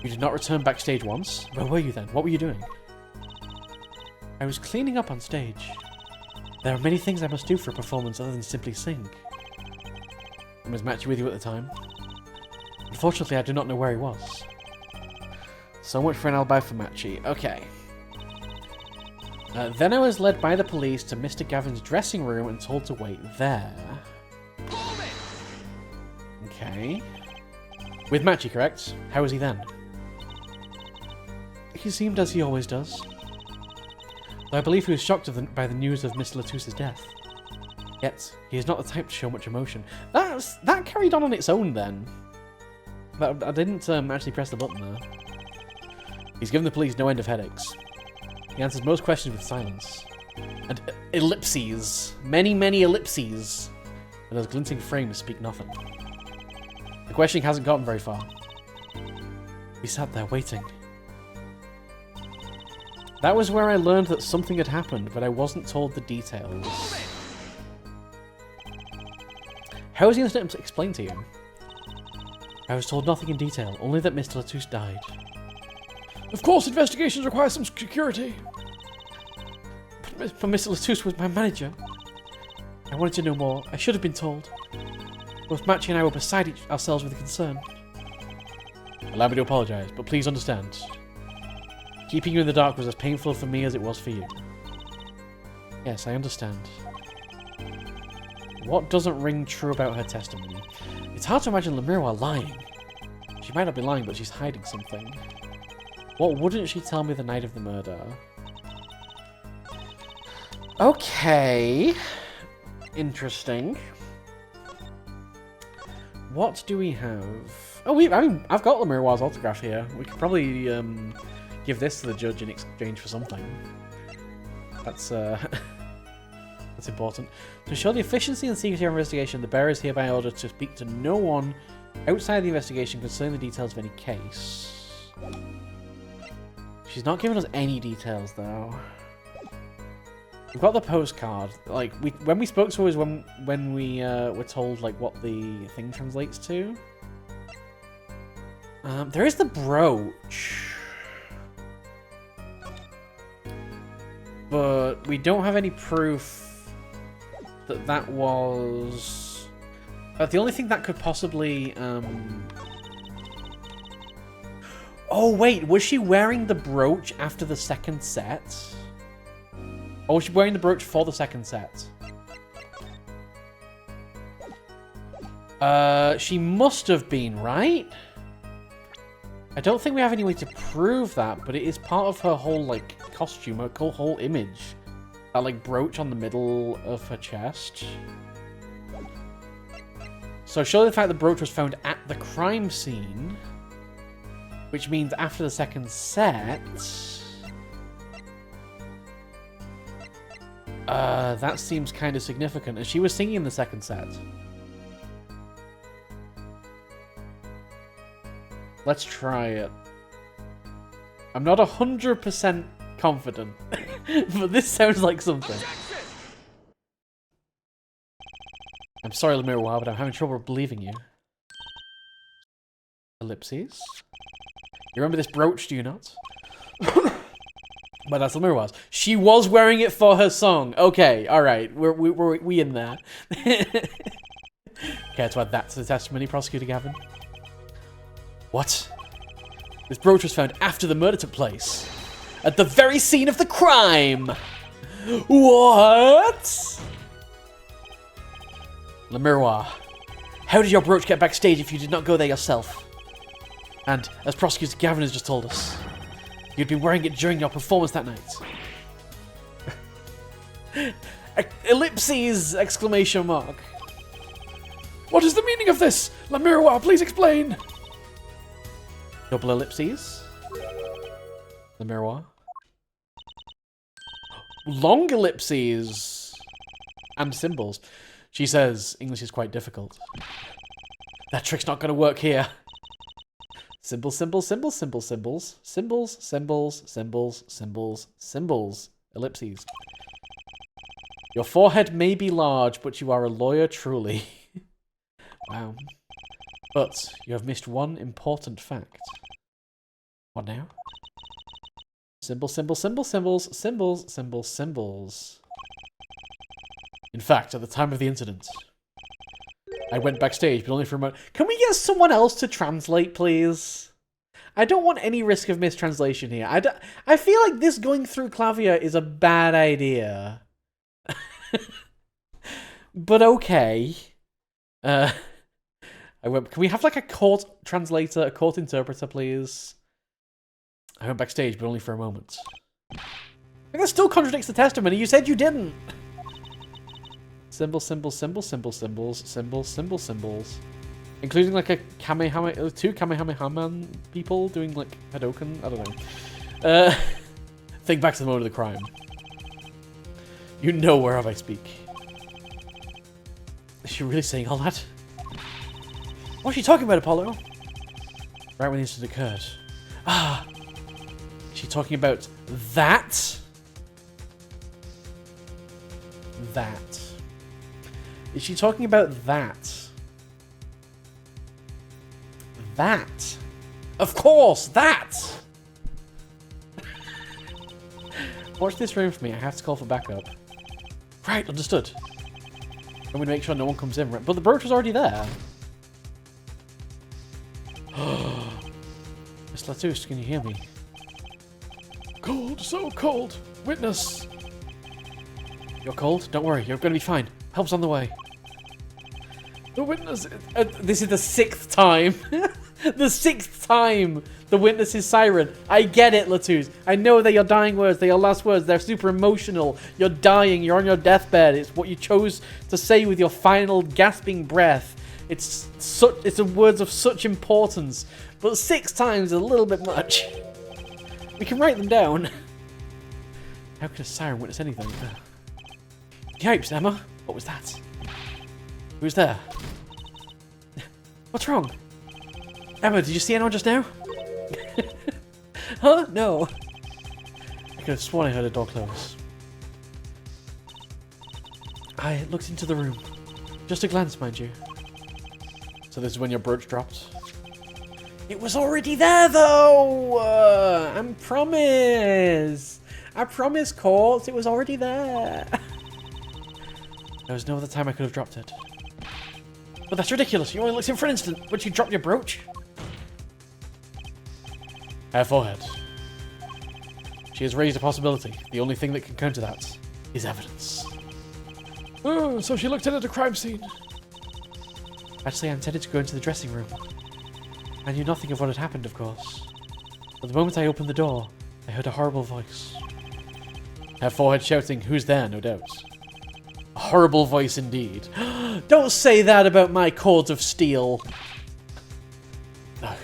You did not return backstage once? Where were you then? What were you doing? I was cleaning up on stage. There are many things I must do for a performance other than simply sing. Was Matchy with you at the time? Unfortunately, I do not know where he was. So much for an alibi for Matchy. Okay. Then I was led by the police to Mr. Gavin's dressing room and told to wait there. Okay. With Matchy, correct? How was he then? He seemed as he always does. Though I believe he was shocked by the news of Mr. Latouche's death. Yet, he is not the type to show much emotion. That carried on its own then. I didn't actually press the button there. He's given the police no end of headaches. He answers most questions with silence. And ellipses. Many, many ellipses. And those glinting frames speak nothing. The questioning hasn't gotten very far. We sat there waiting. That was where I learned that something had happened, but I wasn't told the details. How was the incident explained to you? I was told nothing in detail, only that Mr. Latouche died. Of course, investigations require some security. But Mr. Latouche was my manager. I wanted to know more. I should have been told. Both Matchy and I were beside ourselves with concern. Allow me to apologise, but please understand. Keeping you in the dark was as painful for me as it was for you. Yes, I understand. What doesn't ring true about her testimony? It's hard to imagine Lemira lying. She might not be lying, but she's hiding something. What wouldn't she tell me the night of the murder? Okay. Interesting. What do we have? Oh, I've got Lemira's autograph here. We could probably give this to the judge in exchange for something. That's that's important. To ensure the efficiency and secrecy of investigation, the bearer is hereby ordered to speak to no one outside the investigation concerning the details of any case. She's not giving us any details, though. We've got the postcard. Like, when we spoke to her is when we were told like what the thing translates to. There is the brooch. But we don't have any proof that that was... the only thing that could possibly... Oh, wait. Was she wearing the brooch after the second set? Or was she wearing the brooch for the second set? She must have been, right? I don't think we have any way to prove that, but it is part of her whole, like, costume, her whole image. That, like, brooch on the middle of her chest. So, surely the fact the brooch was found at the crime scene, which means after the second set... that seems kind of significant. And she was singing in the second set. Let's try it. I'm not 100% confident, but this sounds like something. I'm sorry, Lemiroir, but I'm having trouble believing you. Ellipses. You remember this brooch, do you not? But that's Lemiroir's. She was wearing it for her song. Okay, alright. We in there. Care to add that to the testimony, Prosecutor Gavin? What? This brooch was found after the murder took place. At the very scene of the crime! What? Lemiroir, how did your brooch get backstage if you did not go there yourself? And, as Prosecutor Gavin has just told us, you'd been wearing it during your performance that night. Ellipses! Exclamation mark. What is the meaning of this? Lemiroir, please explain. Double ellipses. Lemiroir. Long ellipses. And symbols. She says English is quite difficult. That trick's not going to work here. Symbols, symbols, symbols, symbols, symbols. Symbols, symbols, symbols, symbols, symbols. Ellipses. Your forehead may be large, but you are a lawyer truly. Wow. But you have missed one important fact. What now? Symbols, symbols, symbols, symbols, symbols, symbols, symbols. In fact, at the time of the incident, I went backstage, but only for a moment. Can we get someone else to translate, please? I don't want any risk of mistranslation here. I feel like this going through Clavia is a bad idea. But okay. Can we have like a court translator, a court interpreter, please? I went backstage, but only for a moment. That still contradicts the testimony. You said you didn't. Symbols, symbols, symbols, symbols, symbols, symbols, symbols, symbols. Including like a Kamehameha, two Kamehameha people doing like Hadoken. I don't know. Think back to the moment of the crime. You know whereof I speak. Is she really saying all that? What's she talking about, Apollo? Right when the incident occurred. Ah! Is she talking about that? That. Is she talking about that? That. Of course, that! Watch this room for me. I have to call for backup. Right, understood. I'm going to make sure no one comes in. But the brooch was already there. Miss Latouche, can you hear me? Cold, so cold. Witness. You're cold? Don't worry, you're going to be fine. Help's on the way. The witness... This is the 6th time. The 6th time the witness is siren. I get it, Latouche. I know they're your dying words. They're your last words. They're super emotional. You're dying. You're on your deathbed. It's what you chose to say with your final gasping breath. It's a words of such importance. But 6 times is a little bit much. We can write them down. How could a siren witness anything? Yipes, Emma. What was that? Who's there? What's wrong? Emma, did you see anyone just now? Huh? No. I could have sworn I heard a door close. I looked into the room. Just a glance, mind you. So this is when your brooch dropped? It was already there, though! I promise! I promise, Court, it was already there. There was no other time I could have dropped it. But that's ridiculous. You only looked in for an instant, but you dropped your brooch. Her forehead. She has raised a possibility. The only thing that can counter that is evidence. Oh, so she looked in at a crime scene. Actually, I intended to go into the dressing room. I knew nothing of what had happened, of course. But the moment I opened the door, I heard a horrible voice. Her forehead shouting, "Who's there?" No doubt. A horrible voice indeed. Don't say that about my cords of steel. Ugh.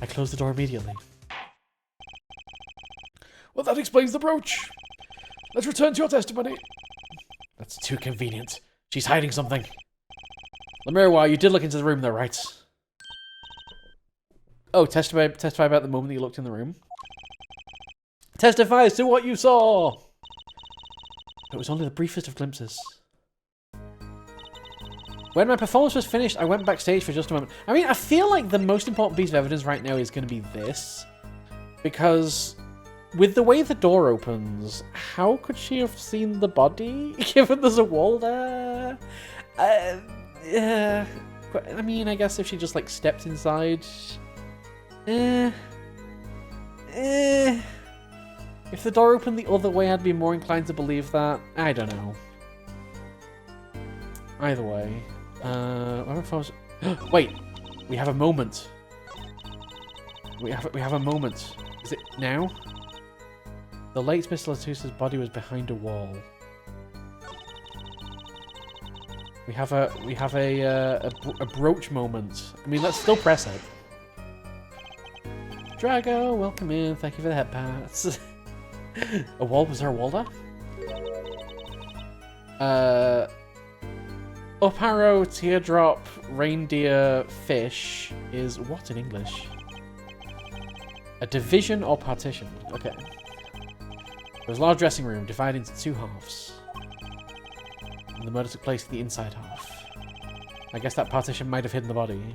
I closed the door immediately. Well, that explains the brooch. Let's return to your testimony. That's too convenient. She's hiding something. Lemirwa, you did look into the room though, right? Oh, testify about the moment that you looked in the room. Testify as to what you saw! It was only the briefest of glimpses. When my performance was finished, I went backstage for just a moment. I mean, I feel like the most important piece of evidence right now is going to be this. Because with the way the door opens, how could she have seen the body? Given there's a wall there? Yeah. I mean, I guess if she just, like, stepped inside... If the door opened the other way, I'd be more inclined to believe that. I don't know. Either way. Wait! We have a moment. We have a moment. Is it now? The late Mr. Latusa's body was behind a wall. We have a brooch moment. I mean, let's still press it. Drago, welcome in. Thank you for the head pats. A wall? Was there a wall there? Up arrow, teardrop, reindeer, fish is what in English? A division or partition? Okay. There was a large dressing room divided into two halves. And the murder took place in the inside half. I guess that partition might have hidden the body.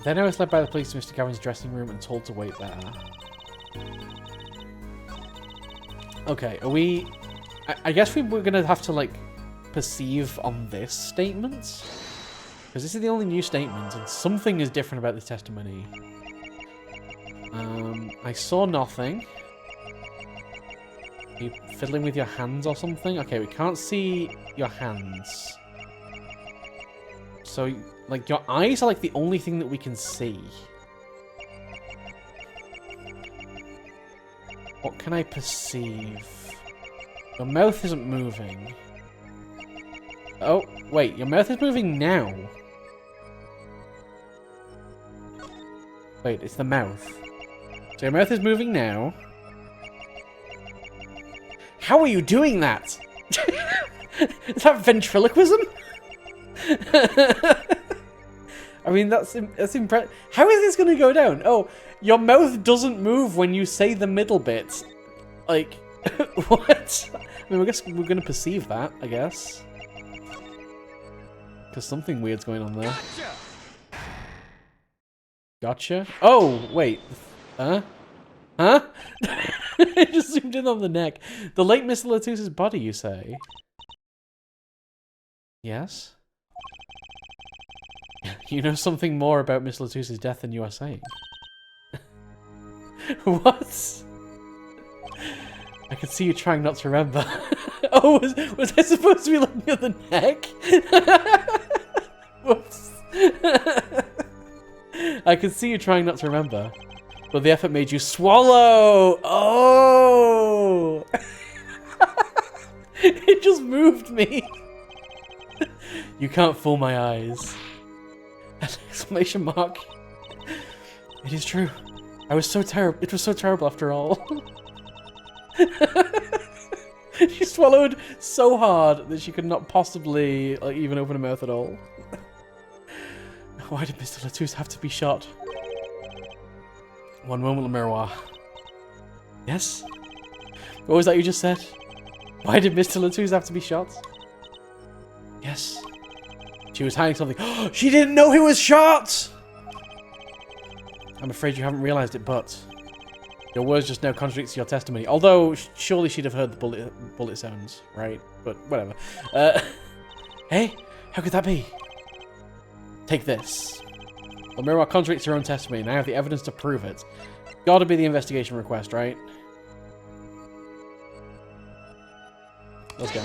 Then I was led by the police to Mr. Gowan's dressing room and told to wait there. Okay, are we... I guess we're going to have to, like, perceive on this statement. Because this is the only new statement, and something is different about this testimony. I saw nothing. Are you fiddling with your hands or something? Okay, we can't see your hands. So... like, your eyes are, like, the only thing that we can see. What can I perceive? Your mouth isn't moving. Oh, wait, your mouth is moving now. Wait, it's the mouth. So your mouth is moving now. How are you doing that? Is that ventriloquism? I mean, that's impressive. How is this going to go down? Oh, your mouth doesn't move when you say the middle bit. Like, what? I mean, I guess we're going to perceive that, I guess. Because something weird's going on there. Gotcha. Oh, wait. Huh? Huh? I just zoomed in on the neck. The late Mr. Latusa's body, you say? Yes? You know something more about Miss Latusa's death than you are saying. What? I can see you trying not to remember. Oh, was I supposed to be looking at the neck? Whoops. I can see you trying not to remember. But the effort made you swallow! Oh! It just moved me. You can't fool my eyes. An exclamation mark. It is true. I was so terrible. It was so terrible after all. She swallowed so hard that she could not possibly, like, even open her mouth at all. Why did Mr. Latusa have to be shot? One moment, Lemirwa. Yes? What was that you just said? Why did Mr. Latusa have to be shot? Yes. She was hiding something. She didn't know he was shot! I'm afraid you haven't realised it, but... your words just now contradict your testimony. Although, surely she'd have heard the bullet sounds, right? But, whatever. Hey? How could that be? Take this. Lemirwa contradicts her own testimony, and I have the evidence to prove it. Gotta be the investigation request, right? Let's go.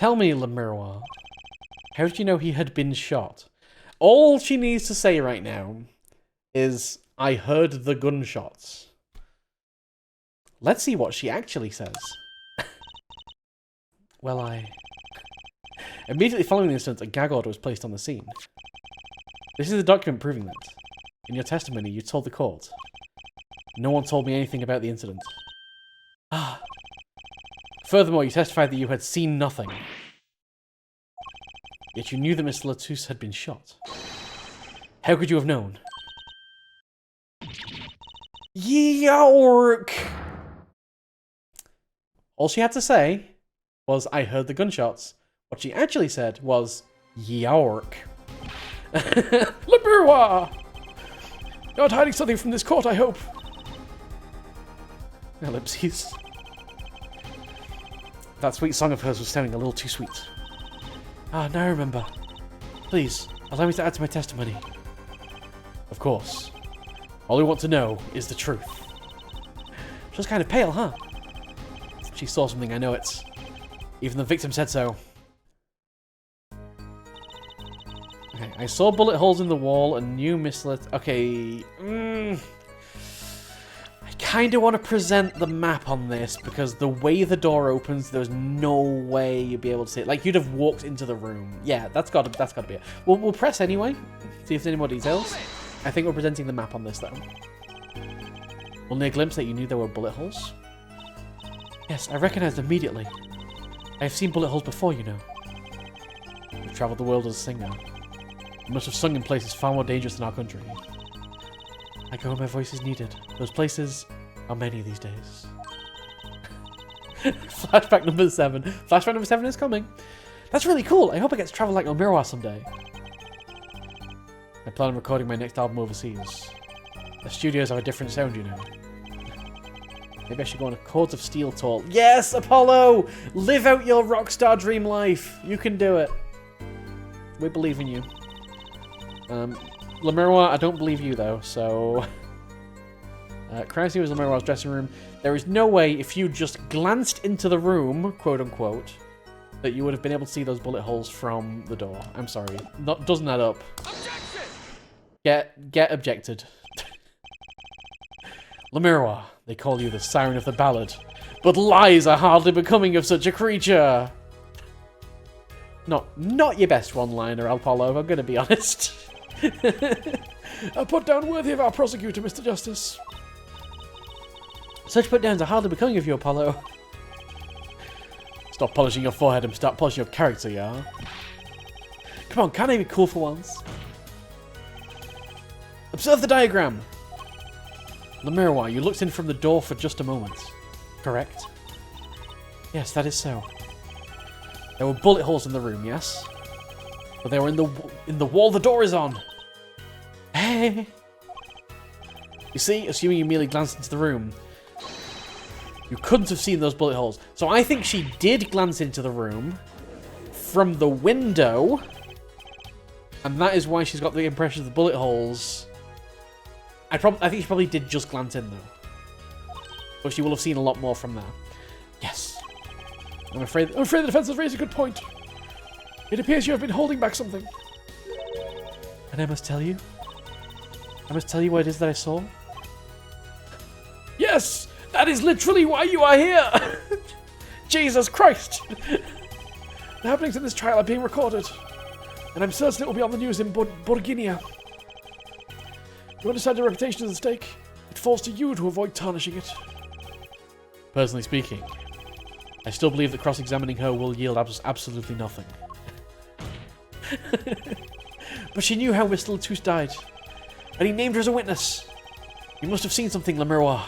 Tell me, Le Miroir, how did you know he had been shot? All she needs to say right now is, I heard the gunshots. Let's see what she actually says. Well, Immediately following the incident, a gag order was placed on the scene. This is a document proving that. In your testimony, you told the court. No one told me anything about the incident. Ah. Furthermore, you testified that you had seen nothing. Yet you knew that Mr. Latouche had been shot. How could you have known? York! All she had to say was, I heard the gunshots. What she actually said was, York. Le Miroir! You're not hiding something from this court, I hope. Ellipses. That sweet song of hers was sounding a little too sweet. Ah, now I remember. Please, allow me to add to my testimony. Of course. All we want to know is the truth. She was kind of pale, huh? She saw something, I know it. Even the victim said so. Okay, I saw bullet holes in the wall and knew Miss Okay, I kind of want to present the map on this because the way the door opens, there's no way you'd be able to see it. Like, you'd have walked into the room. Yeah, that's got to be it. We'll press anyway, see if there's any more details. I think we're presenting the map on this, though. Only a glimpse that you knew there were bullet holes? Yes, I recognized immediately. I have seen bullet holes before, you know. You've traveled the world as a singer. You must have sung in places far more dangerous than our country. I go where my voice is needed. Those places are many these days. Flashback number 7. Flashback number 7 is coming. That's really cool. I hope I get to travel like Le Miroir someday. I plan on recording my next album overseas. The studios have a different sound, you know. Maybe I should go on a Chords of Steel tour. Yes, Apollo! Live out your rockstar dream life. You can do it. We believe in you. Le Miroir, I don't believe you, though, so... crime scene was Le Miroir's dressing room. There is no way, if you just glanced into the room, quote-unquote, that you would have been able to see those bullet holes from the door. I'm sorry. Doesn't add up. Objection! Get objected. Le Miroir, they call you the siren of the ballad, but lies are hardly becoming of such a creature. Not your best one-liner, Apollo, I'm going to be honest. A put-down worthy of our prosecutor, Mr. Justice. Such put-downs are hardly becoming of you, Apollo. Stop polishing your forehead and start polishing your character, yeah? Come on, can't I be cool for once? Observe the diagram. Le Miroir, you looked in from the door for just a moment. Correct? Yes, that is so. There were bullet holes in the room, yes? But they were in the wall the door is on. Hey! You see, assuming you merely glanced into the room, you couldn't have seen those bullet holes. So I think she did glance into the room from the window, and that is why she's got the impression of the bullet holes. I think she probably did just glance in, though. But she will have seen a lot more from there. Yes. I'm afraid the defense has raised a good point. It appears you have been holding back something. And I must tell you? I must tell you what it is that I saw? Yes! That is literally why you are here! Jesus Christ! The happenings in this trial are being recorded, and I'm certain it will be on the news in Burguinia. You understand your reputation is at stake? It falls to you to avoid tarnishing it. Personally speaking, I still believe that cross-examining her will yield absolutely nothing. But she knew how Mr. Latouche died, and he named her as a witness. You must have seen something, Le Miroir.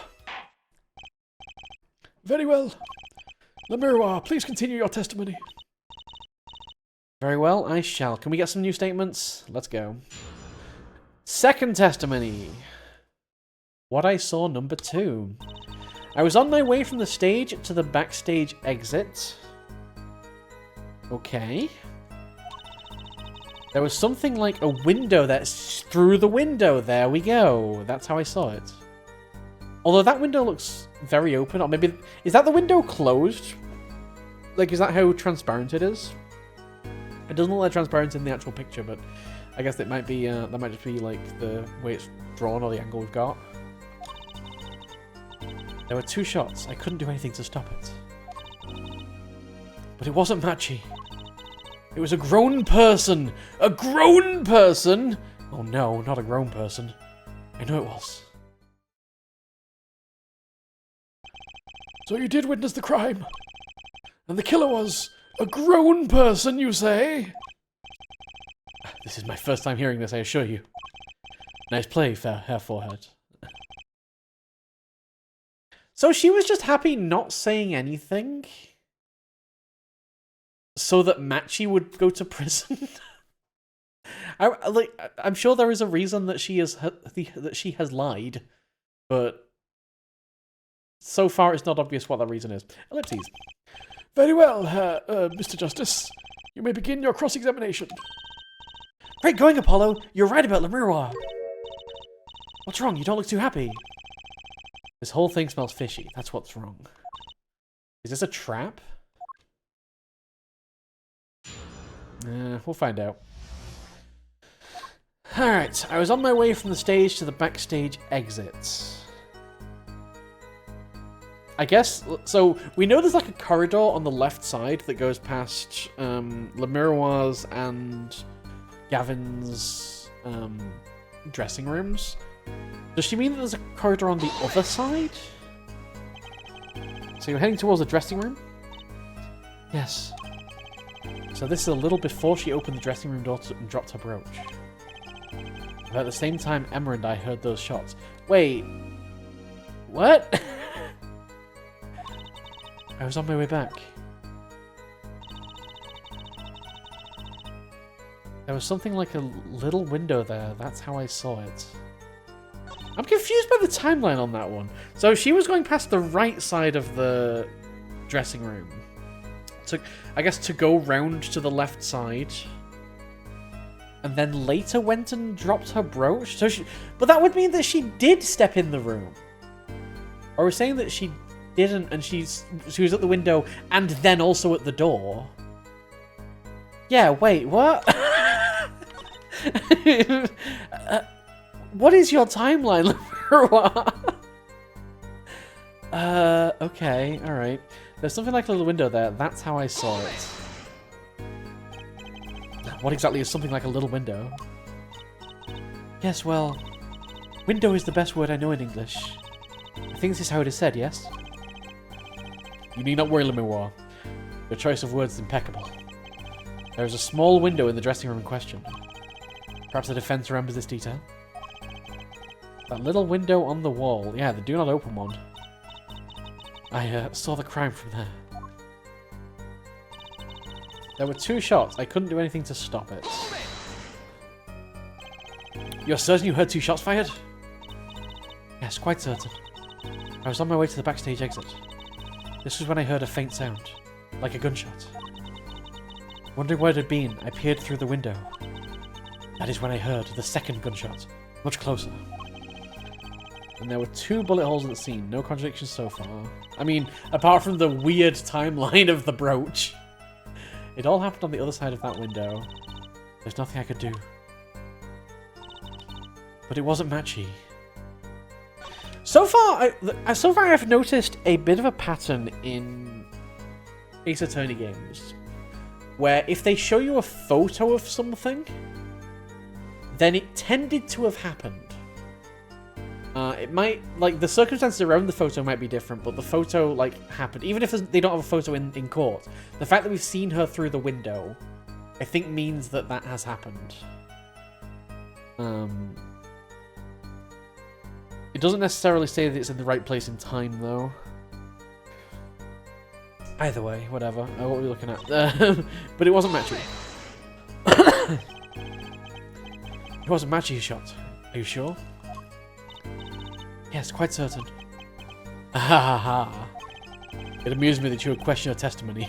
Very well. Le Miroir, please continue your testimony. Very well, I shall. Can we get some new statements? Let's go. Second testimony. What I saw, number 2. I was on my way from the stage to the backstage exit. Okay. There was something like a window that's through the window. There we go. That's how I saw it. Although that window looks very open. Or maybe... Is that the window closed? Like, is that how transparent it is? It doesn't look like transparent in the actual picture, but I guess it might be, that might just be, like, the way it's drawn or the angle we've got. There were 2 shots. I couldn't do anything to stop it. But it wasn't Matchy. It was a grown person! A grown person! Oh no, not a grown person. I know it was. So you did witness the crime? And the killer was a grown person, you say? This is my first time hearing this, I assure you. Nice play, Herr Forehead. So she was just happy not saying anything? So that Matchy would go to prison? I'm sure there is a reason that she has lied, but so far it's not obvious what that reason is. Ellipses. Very well, Mr. Justice. You may begin your cross-examination. Great going, Apollo. You're right about Le Miroir. What's wrong? You don't look too happy. This whole thing smells fishy. That's what's wrong. Is this a trap? We'll find out. Alright, I was on my way from the stage to the backstage exit. I guess, so we know there's like a corridor on the left side that goes past Le Miroir's and Gavin's dressing rooms. Does she mean that there's a corridor on the other side? So you're heading towards the dressing room? Yes. So this is a little before she opened the dressing room door and dropped her brooch. But at the same time, Emma and I heard those shots. Wait. What? I was on my way back. There was something like a little window there. That's how I saw it. I'm confused by the timeline on that one. So she was going past the right side of the dressing room. I guess to go round to the left side. And then later went and dropped her brooch. But that would mean that she did step in the room. Or we're saying that she didn't and she was at the window and then also at the door. Yeah, wait, what? What is your timeline? Okay, alright. There's something like a little window there. That's how I saw it. What exactly is something like a little window? Yes, well, window is the best word I know in English. I think this is how it is said, yes? You need not worry, Le Miroir. Your choice of words is impeccable. There is a small window in the dressing room in question. Perhaps the defense remembers this detail? That little window on the wall. Yeah, the do not open one. I saw the crime from there. There were 2 shots. I couldn't do anything to stop it. You're certain you heard 2 shots fired? Yes, quite certain. I was on my way to the backstage exit. This was when I heard a faint sound, like a gunshot. Wondering where it had been, I peered through the window. That is when I heard the second gunshot, much closer. And there were 2 bullet holes in the scene. No contradictions so far. I mean, apart from the weird timeline of the brooch. It all happened on the other side of that window. There's nothing I could do. But it wasn't Matchy. So far I've noticed a bit of a pattern in Ace Attorney games. Where if they show you a photo of something, then it tended to have happened. It might, like, the circumstances around the photo might be different, but the photo, like, happened. Even if they don't have a photo in court. The fact that we've seen her through the window, I think means that that has happened. It doesn't necessarily say that it's in the right place in time, though. Either way, whatever. What are we looking at? But it wasn't Matchy. It wasn't Matchy who shot. Are you sure? Yes, quite certain. Ha. It amused me that you would question your testimony.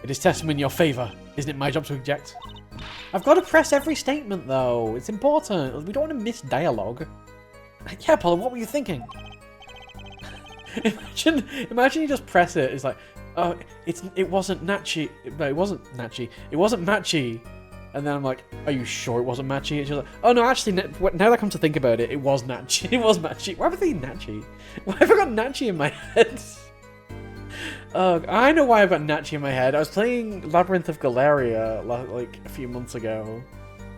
It is testimony in your favour. Isn't it my job to object? I've got to press every statement, though. It's important. We don't want to miss dialogue. Yeah, Apollo, what were you thinking? Imagine you just press it. It's like, It wasn't Nachi. No, it wasn't Nachi. It wasn't Machi. And then I'm like, are you sure it wasn't Machi? And she's like, oh no, actually, now that I come to think about it, it was Nachi. It was Machi. Why am I thinking Nachi? Why have I got Nachi in my head? I know why I've got Nachi in my head. I was playing Labyrinth of Galeria like a few months ago,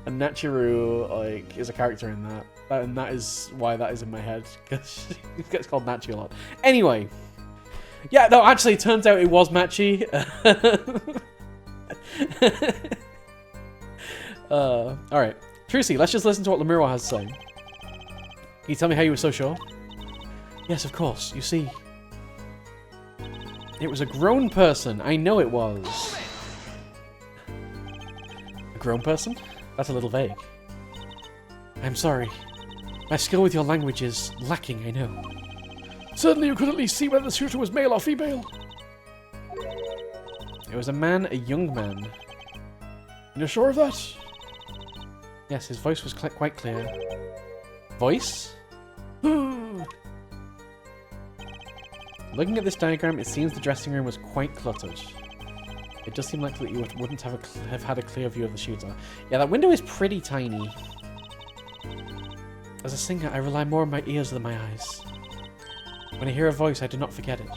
and Nachiru like is a character in that, and that is why that is in my head, because it gets called Nachi a lot. Anyway, yeah, no, actually, it turns out it was Machi. Alright. Trucy, let's just listen to what Lemurwa has to say. Can you tell me how you were so sure? Yes, of course. You see, it was a grown person. I know it was. A grown person? That's a little vague. I'm sorry. My skill with your language is lacking, I know. Certainly you could at least see whether the shooter was male or female. It was a man, a young man. You're sure of that? Yes, his voice was quite clear. Voice? Looking at this diagram, it seems the dressing room was quite cluttered. It does seem likely that you wouldn't have had a clear view of the shooter. Yeah, that window is pretty tiny. As a singer, I rely more on my ears than my eyes. When I hear a voice, I do not forget it.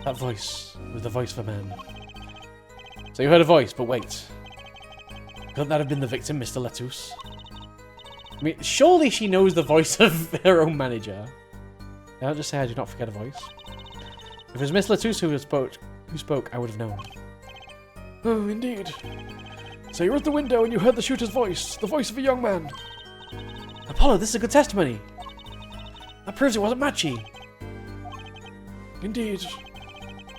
That voice was the voice of a man. So you heard a voice, but wait. Couldn't that have been the victim, Mr. Letus? I mean, surely she knows the voice of her own manager. I'll just say I do not forget a voice. If it was Miss Letus who spoke, I would have known. Oh, indeed. So you were at the window and you heard the shooter's voice, the voice of a young man. Apollo, this is a good testimony. That proves it wasn't Machi. Indeed.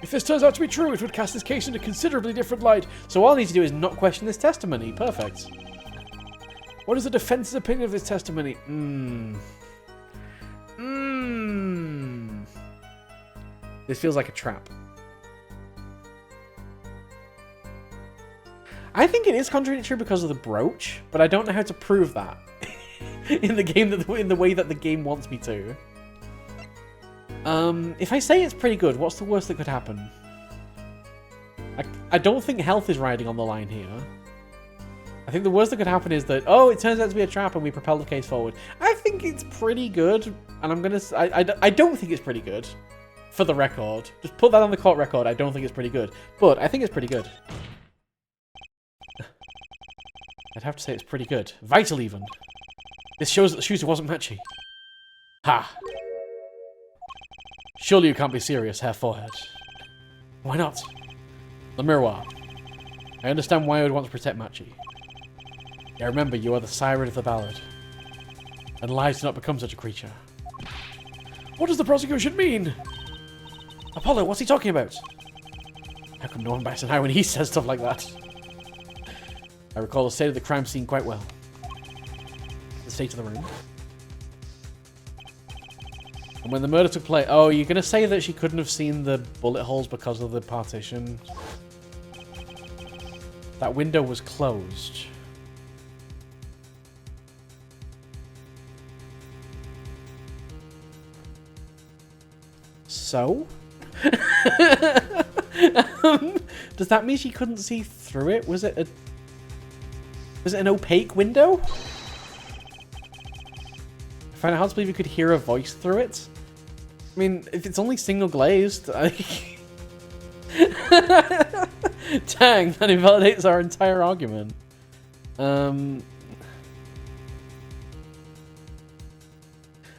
If this turns out to be true, it would cast this case into considerably different light. So all I need to do is not question this testimony. Perfect. What is the defense's opinion of this testimony? This feels like a trap. I think it is contradictory because of the brooch, but I don't know how to prove that in the game in the way that the game wants me to. If I say it's pretty good, what's the worst that could happen? I don't think health is riding on the line here. I think the worst that could happen is that, oh, it turns out to be a trap and we propel the case forward. I think it's pretty good, and I'm gonna... I don't think it's pretty good, for the record. Just put that on the court record, I don't think it's pretty good. But I think it's pretty good. I'd have to say it's pretty good. Vital, even. This shows that the shooter wasn't Machi. Ha! Surely you can't be serious, Herr Forehead. Why not? Lemurwa, I understand why I would want to protect Machi. Yeah, remember, you are the siren of the ballad. And lies do not become such a creature. What does the prosecution mean? Apollo, what's he talking about? How come no one bats an eye when he says stuff like that? I recall the state of the crime scene quite well. The state of the room. And when the murder took place... Oh, you're going to say that she couldn't have seen the bullet holes because of the partition? That window was closed. So? Does that mean she couldn't see through it? Was it an opaque window? I find it hard to believe you could hear a voice through it. I mean, if it's only single glazed, Dang, that invalidates our entire argument. At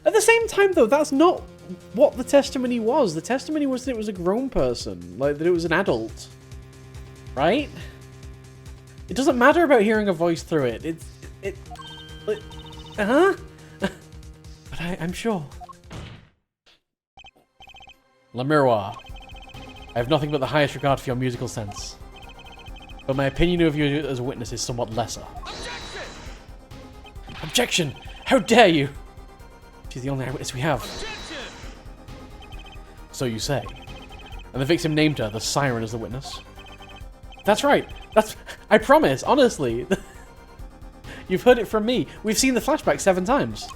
the same time, though, that's not what the testimony was. The testimony was that it was a grown person, like that it was an adult, right? It doesn't matter about hearing a voice through it. But I'm sure. Lemurwa, I have nothing but the highest regard for your musical sense, but my opinion of you as a witness is somewhat lesser. Objection! Objection! How dare you! She's the only eyewitness we have. Objection! So you say. And the victim named her, the siren, as the witness. That's right. I promise, honestly. You've heard it from me. We've seen the flashback 7 times.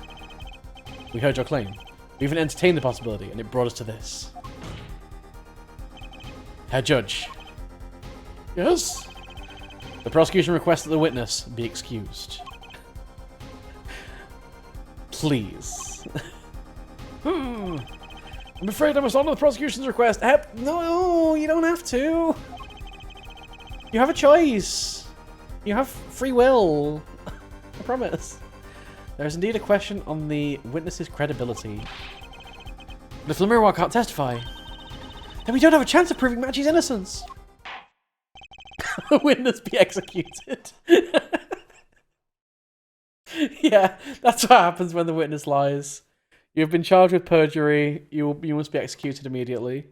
We heard your claim. We even entertained the possibility, and it brought us to this. Herr Judge. Yes? The prosecution requests that the witness be excused. Please. I'm afraid I must honor the prosecution's request. No, you don't have to. You have a choice. You have free will. I promise. There is indeed a question on the witness's credibility. But if Lemiroir can't testify, then we don't have a chance of proving Matchy's innocence. The witness be executed. Yeah, that's what happens when the witness lies. You've been charged with perjury. You must be executed immediately.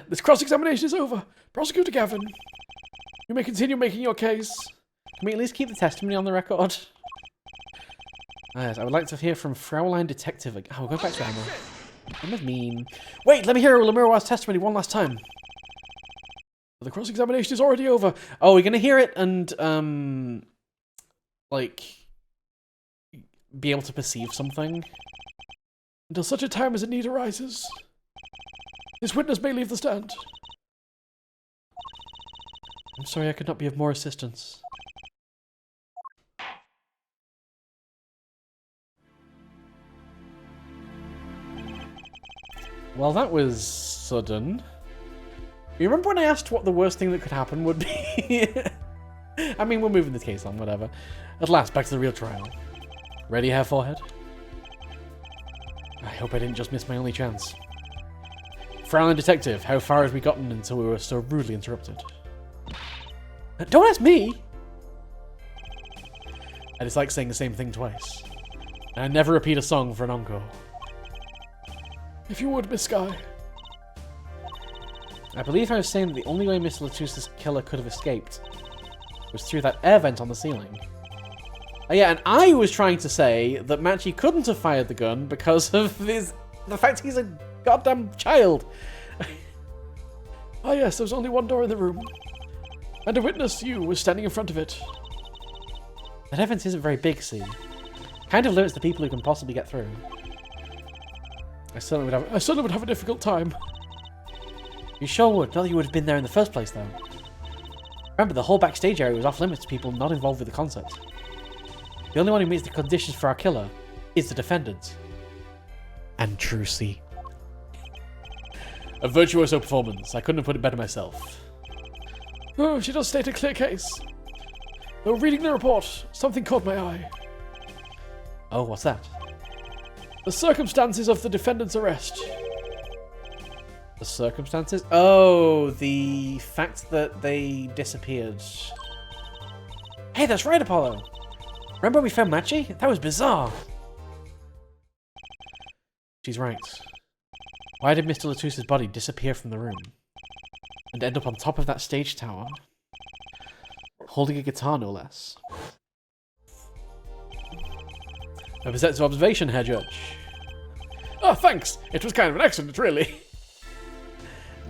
This cross-examination is over. Prosecutor Gavin, you may continue making your case. Can we at least keep the testimony on the record? Yes, I would like to hear from Fraulein Detective again. Oh, go back to Emma. Emma's mean. Wait, let me hear Lemiroir's testimony one last time. The cross-examination is already over. Oh, we're gonna hear it and like be able to perceive something Until such a time as a need arises. This witness may leave the stand. I'm sorry I could not be of more assistance. Well, that was sudden. You remember when I asked what the worst thing that could happen would be? I mean, we're moving this case on, whatever. At last, back to the real trial. Ready, Herr Forehead? I hope I didn't just miss my only chance. Fraulein Detective, how far have we gotten until we were so rudely interrupted? Don't ask me! I dislike saying the same thing twice. And I never repeat a song for an encore. If you would, Miss Skye. I believe I was saying that the only way Mr. Latus's killer could have escaped was through that air vent on the ceiling. Oh yeah, and I was trying to say that Matchy couldn't have fired the gun because of the fact he's a goddamn child. Ah yes, there was only one door in the room. And a witness, you, was standing in front of it. That air vent isn't very big, see? Kind of limits the people who can possibly get through. I certainly would have a difficult time. You sure would. Not that you would have been there in the first place, though. Remember, the whole backstage area was off limits to people not involved with the concert. The only one who meets the conditions for our killer is the defendant. And Trucy. A virtuoso performance. I couldn't have put it better myself. Oh, she does state a clear case. Though reading the report, something caught my eye. Oh, what's that? The circumstances of the defendant's arrest. The circumstances? Oh, the fact that they disappeared. Hey, that's right, Apollo! Remember when we found Matchy? That was bizarre! She's right. Why did Mr. Latus's body disappear from the room? And end up on top of that stage tower? Holding a guitar, no less. A perceptive observation, Herr Judge. Ah, thanks. It was kind of an accident, really.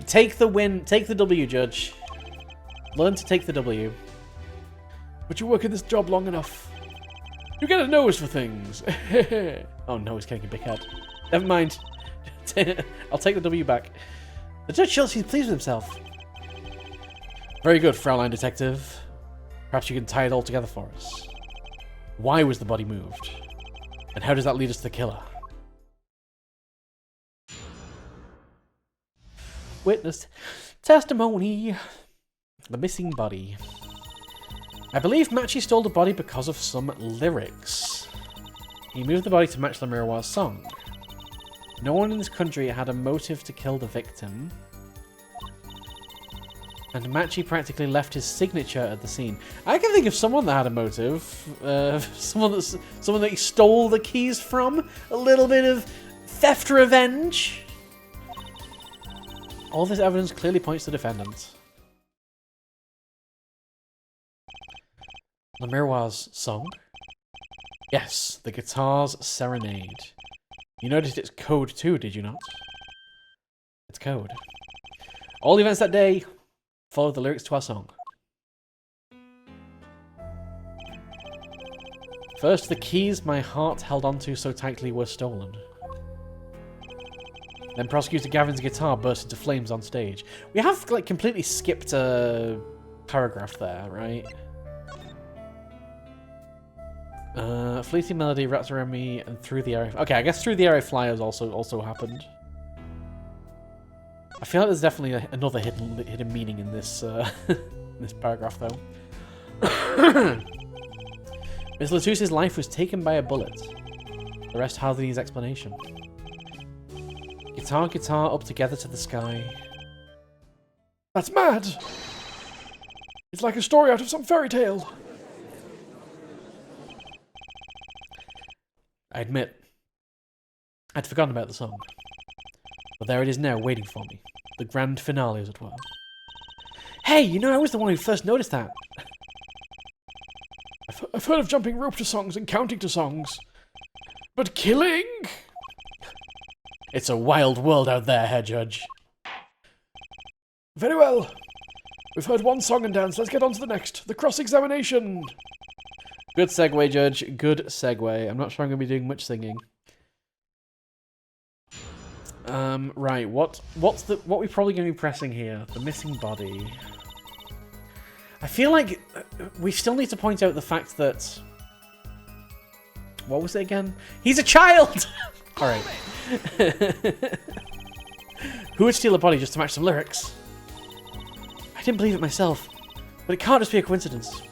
Take the win. Take the W, Judge. Learn to take the W. But you work in this job long enough. You get a nose for things. Oh no, he's getting a big head. Never mind. I'll take the W back. The judge shows he's pleased with himself. Very good, Fraulein Detective. Perhaps you can tie it all together for us. Why was the body moved? And how does that lead us to the killer? Witness testimony. The missing body. I believe Matchy stole the body because of some lyrics. He moved the body to match Lemiroir's song. No one in this country had a motive to kill the victim. And Matchy practically left his signature at the scene. I can think of someone that had a motive. Someone that he stole the keys from. A little bit of theft revenge. All this evidence clearly points to the defendant. Lemiroir's song? Yes, the guitar's serenade. You noticed it's code too, did you not? It's code. All the events that day follow the lyrics to our song. First, the keys my heart held onto so tightly were stolen. Then Prosecutor Gavin's guitar burst into flames on stage. We have like completely skipped a paragraph there, right? Fleeting melody wraps around me and through the air. Okay, I guess through the air flyers also happened. I feel like there's definitely another hidden meaning in this this paragraph though. Miss Latusse's life was taken by a bullet. The rest hardly needs explanation. Guitar, guitar, up together to the sky. That's mad! It's like a story out of some fairy tale. I admit, I'd forgotten about the song. But there it is now, waiting for me. The grand finale, as it were. Hey, you know I was the one who first noticed that. I've heard of jumping rope to songs and counting to songs. But killing? It's a wild world out there, Herr Judge. Very well. We've heard one song and dance. Let's get on to the next. The cross-examination. Good segue, Judge. Good segue. I'm not sure I'm going to be doing much singing. Right. What we're probably going to be pressing here? The missing body. I feel like we still need to point out the fact that... What was it again? He's a child! Alright. Who would steal a body just to match some lyrics? I didn't believe it myself, but it can't just be a coincidence.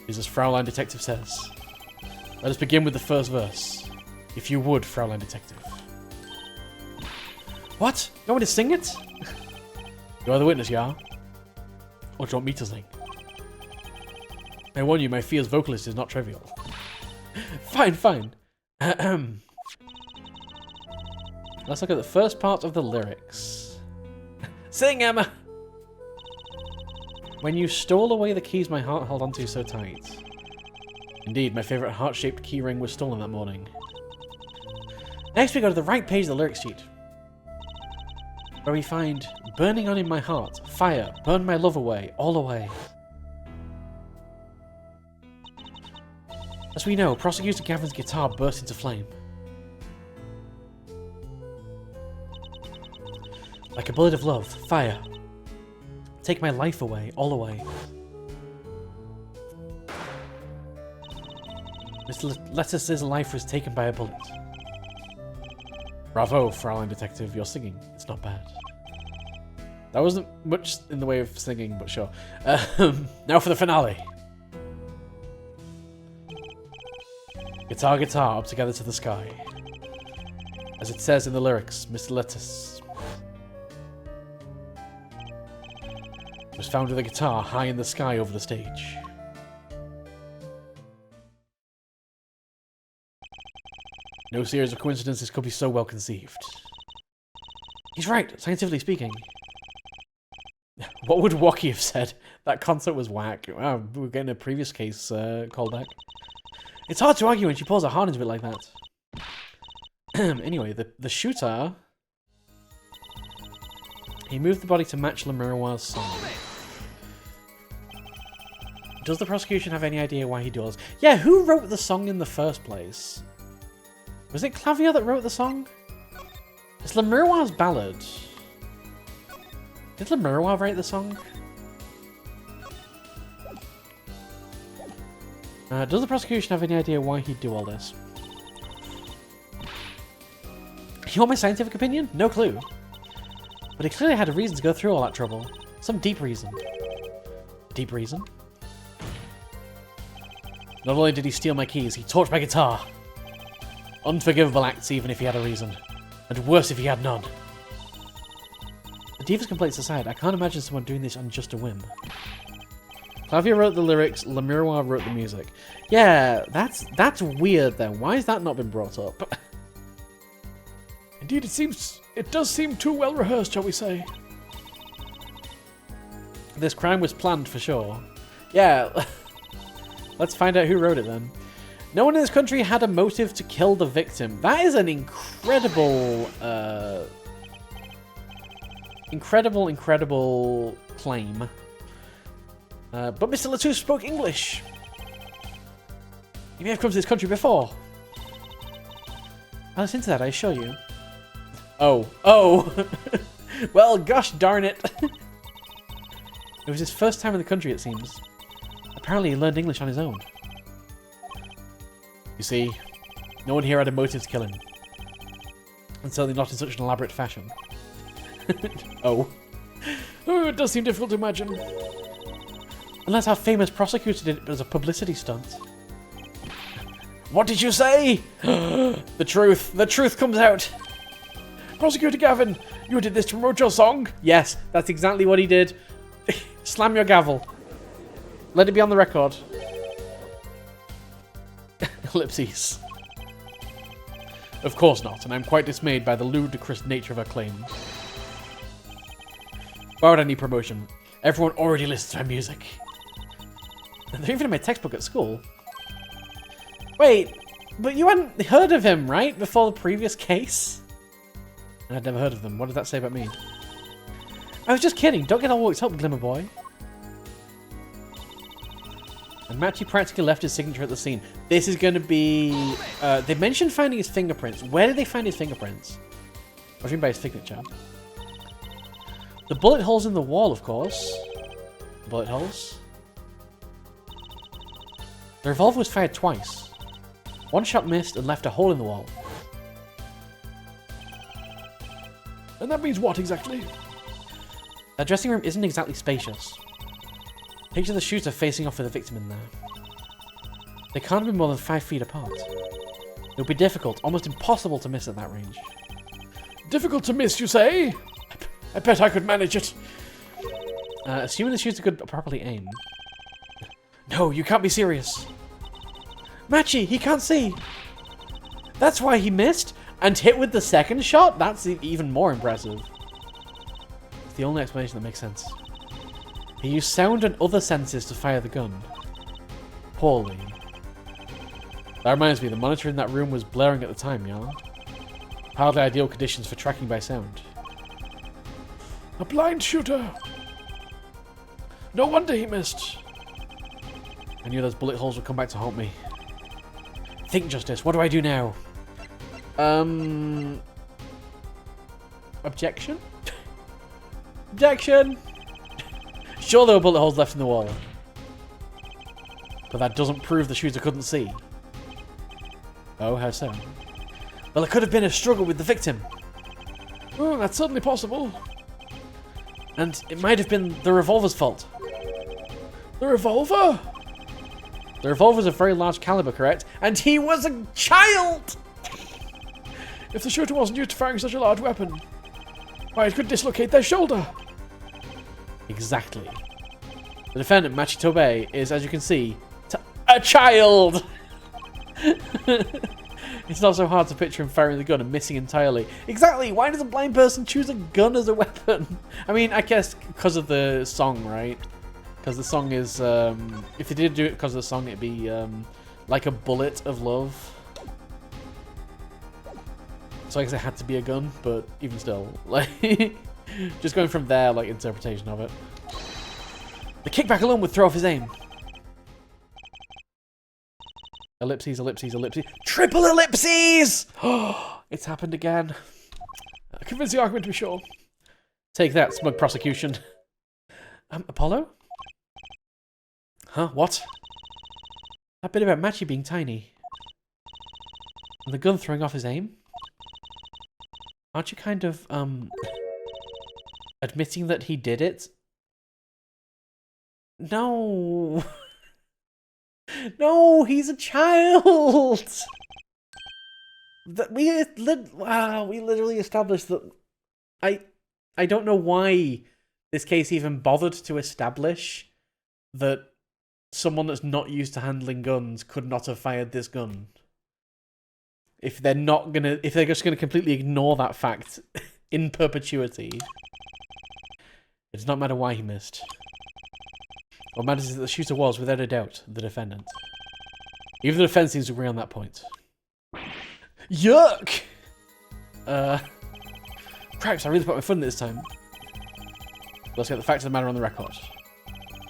Is as Fraulein Detective says. Let us begin with the first verse. If you would, Fraulein Detective. What? You want me to sing it? You are the witness, yeah? Or do you want me to sing? I warn you, my fee as vocalist is not trivial. Fine, fine. Let's look at the first part of the lyrics. Sing, Emma! When you stole away the keys my heart held onto so tight. Indeed, my favourite heart-shaped keyring was stolen that morning. Next we go to the right page of the lyrics sheet, where we find, burning on in my heart, fire, burn my love away, all away. As we know, Prosecutor Gavin's guitar burst into flame. Like a bullet of love, fire. Take my life away, all away. Mr. Lettuce's life was taken by a bullet. Bravo, Fraulein Detective, you're singing. It's not bad. That wasn't much in the way of singing, but sure. Now for the finale. Guitar, guitar, up together to the sky. As it says in the lyrics, Mr. Lettuce was found with a guitar high in the sky over the stage. No series of coincidences could be so well conceived. He's right, scientifically speaking. What would Wacky have said? That concert was whack. Wow, we're getting a previous case callback. It's hard to argue when she pulls her heart into it like that. Anyway, the shooter... He moved the body to match Lemiroir's song. Does the prosecution have any idea why he does? Yeah, who wrote the song in the first place? Was it Clavier that wrote the song? It's Lemiroir's ballad. Did Lemiroir write the song? Does the prosecution have any idea why he'd do all this? You want my scientific opinion? No clue. But he clearly had a reason to go through all that trouble. Some deep reason. Deep reason? Not only did he steal my keys, he torched my guitar. Unforgivable acts even if he had a reason. And worse if he had none. The Diva's complaints aside, I can't imagine someone doing this on just a whim. Clavier wrote the lyrics, Lemiroir wrote the music. Yeah, that's weird then. Why has that not been brought up? Indeed, it does seem too well rehearsed, shall we say. This crime was planned for sure. Yeah, let's find out who wrote it then. No one in this country had a motive to kill the victim. That is an incredible, incredible claim. But Mr. Latouche spoke English. He may have come to this country before. I'll listen to that, I assure you. Oh. Oh! Well, gosh darn it. It was his first time in the country, it seems. Apparently he learned English on his own. You see, no one here had a motive to kill him. And certainly not in such an elaborate fashion. Oh. Oh, it does seem difficult to imagine. Unless our famous prosecutor did it as a publicity stunt. What did you say? The truth. The truth comes out. Prosecutor Gavin, you did this to promote your song? Yes, that's exactly what he did. Slam your gavel. Let it be on the record. Ellipses. Of course not, and I'm quite dismayed by the ludicrous nature of her claim. Why would I need promotion? Everyone already listens to my music. And they're even in my textbook at school. Wait, but you hadn't heard of him, right? Before the previous case? I'd never heard of them. What did that say about me? I was just kidding. Don't get all worked up, Glimmer Boy. And Machi practically left his signature at the scene. This is going to be... they mentioned finding his fingerprints. Where did they find his fingerprints? What do you mean by his signature? The bullet holes in the wall, of course. Bullet holes. The revolver was fired twice. One shot missed and left a hole in the wall. And that means what exactly? That dressing room isn't exactly spacious. Picture the shooter facing off with the victim in there. They can't be more than 5 feet apart. It would be difficult, almost impossible to miss at that range. Difficult to miss, you say? I bet I could manage it. Assuming the shooter could properly aim. No, you can't be serious. Machi, he can't see. That's why he missed and hit with the second shot? That's even more impressive. It's the only explanation that makes sense. He used sound and other senses to fire the gun. Poorly. That reminds me, the monitor in that room was blaring at the time, yeah? Hardly ideal conditions for tracking by sound. A blind shooter. No wonder he missed. I knew those bullet holes would come back to haunt me. Think, Justice, what do I do now? Objection? Objection! Sure, there were bullet holes left in the wall. But that doesn't prove the shooter couldn't see. Oh, how so? Well, it could have been a struggle with the victim. Oh, that's certainly possible. And it might have been the revolver's fault. The revolver? The revolver's a very large caliber, correct? And he was a child! If the shooter wasn't used to firing such a large weapon, why, it could dislocate their shoulder. Exactly. The defendant, Machi Tobe, is, as you can see, a child! It's not so hard to picture him firing the gun and missing entirely. Exactly! Why does a blind person choose a gun as a weapon? I mean, I guess because of the song, right? Because the song is... if they did do it because of the song, it'd be like a bullet of love. So I guess it had to be a gun, but even still, like... just going from their, like, interpretation of it. The kickback alone would throw off his aim. Ellipses, ellipses, ellipses. Triple ellipses! Oh, it's happened again. A convincing argument to be sure. Take that, smug prosecution. Apollo? Huh, what? That bit about Machi being tiny. And the gun throwing off his aim? Aren't you kind of, admitting that he did it? No. No, he's a child. That we literally established that. I don't know why this case even bothered to establish that someone that's not used to handling guns could not have fired this gun. If they're just gonna completely ignore that fact in perpetuity, it does not matter why he missed. What matters is that the shooter was, without a doubt, the defendant. Even the defense seems to agree on that point. Yuck! Cripes, I really put my foot in it this time. Let's get the facts of the matter on the record.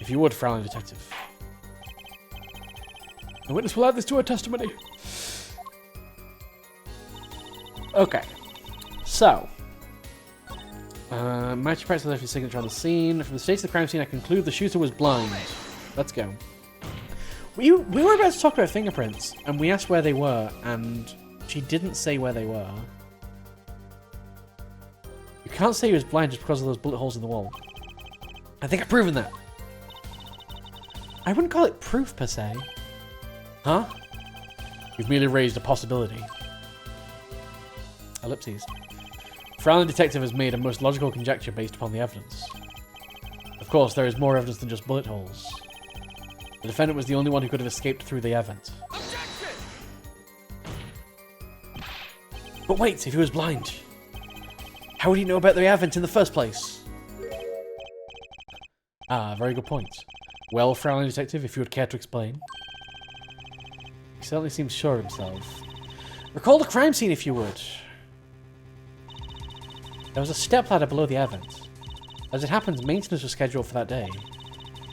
If you would, frowning detective. The witness will add this to her testimony. Okay. So, Match practice left his signature on the scene. From the state of the crime scene, I conclude the shooter was blind. Let's go. We were about to talk about fingerprints, and we asked where they were, and she didn't say where they were. You can't say he was blind just because of those bullet holes in the wall. I think I've proven that. I wouldn't call it proof, per se. Huh? You've merely raised a possibility. Ellipses. Frowning detective has made a most logical conjecture based upon the evidence. Of course, there is more evidence than just bullet holes. The defendant was the only one who could have escaped through the event. Objection! But wait, if he was blind, how would he know about the event in the first place? Ah, very good point. Well, frowning detective, if you would care to explain. He certainly seems sure of himself. Recall the crime scene, if you would. There was a stepladder below the event. As it happens, maintenance was scheduled for that day.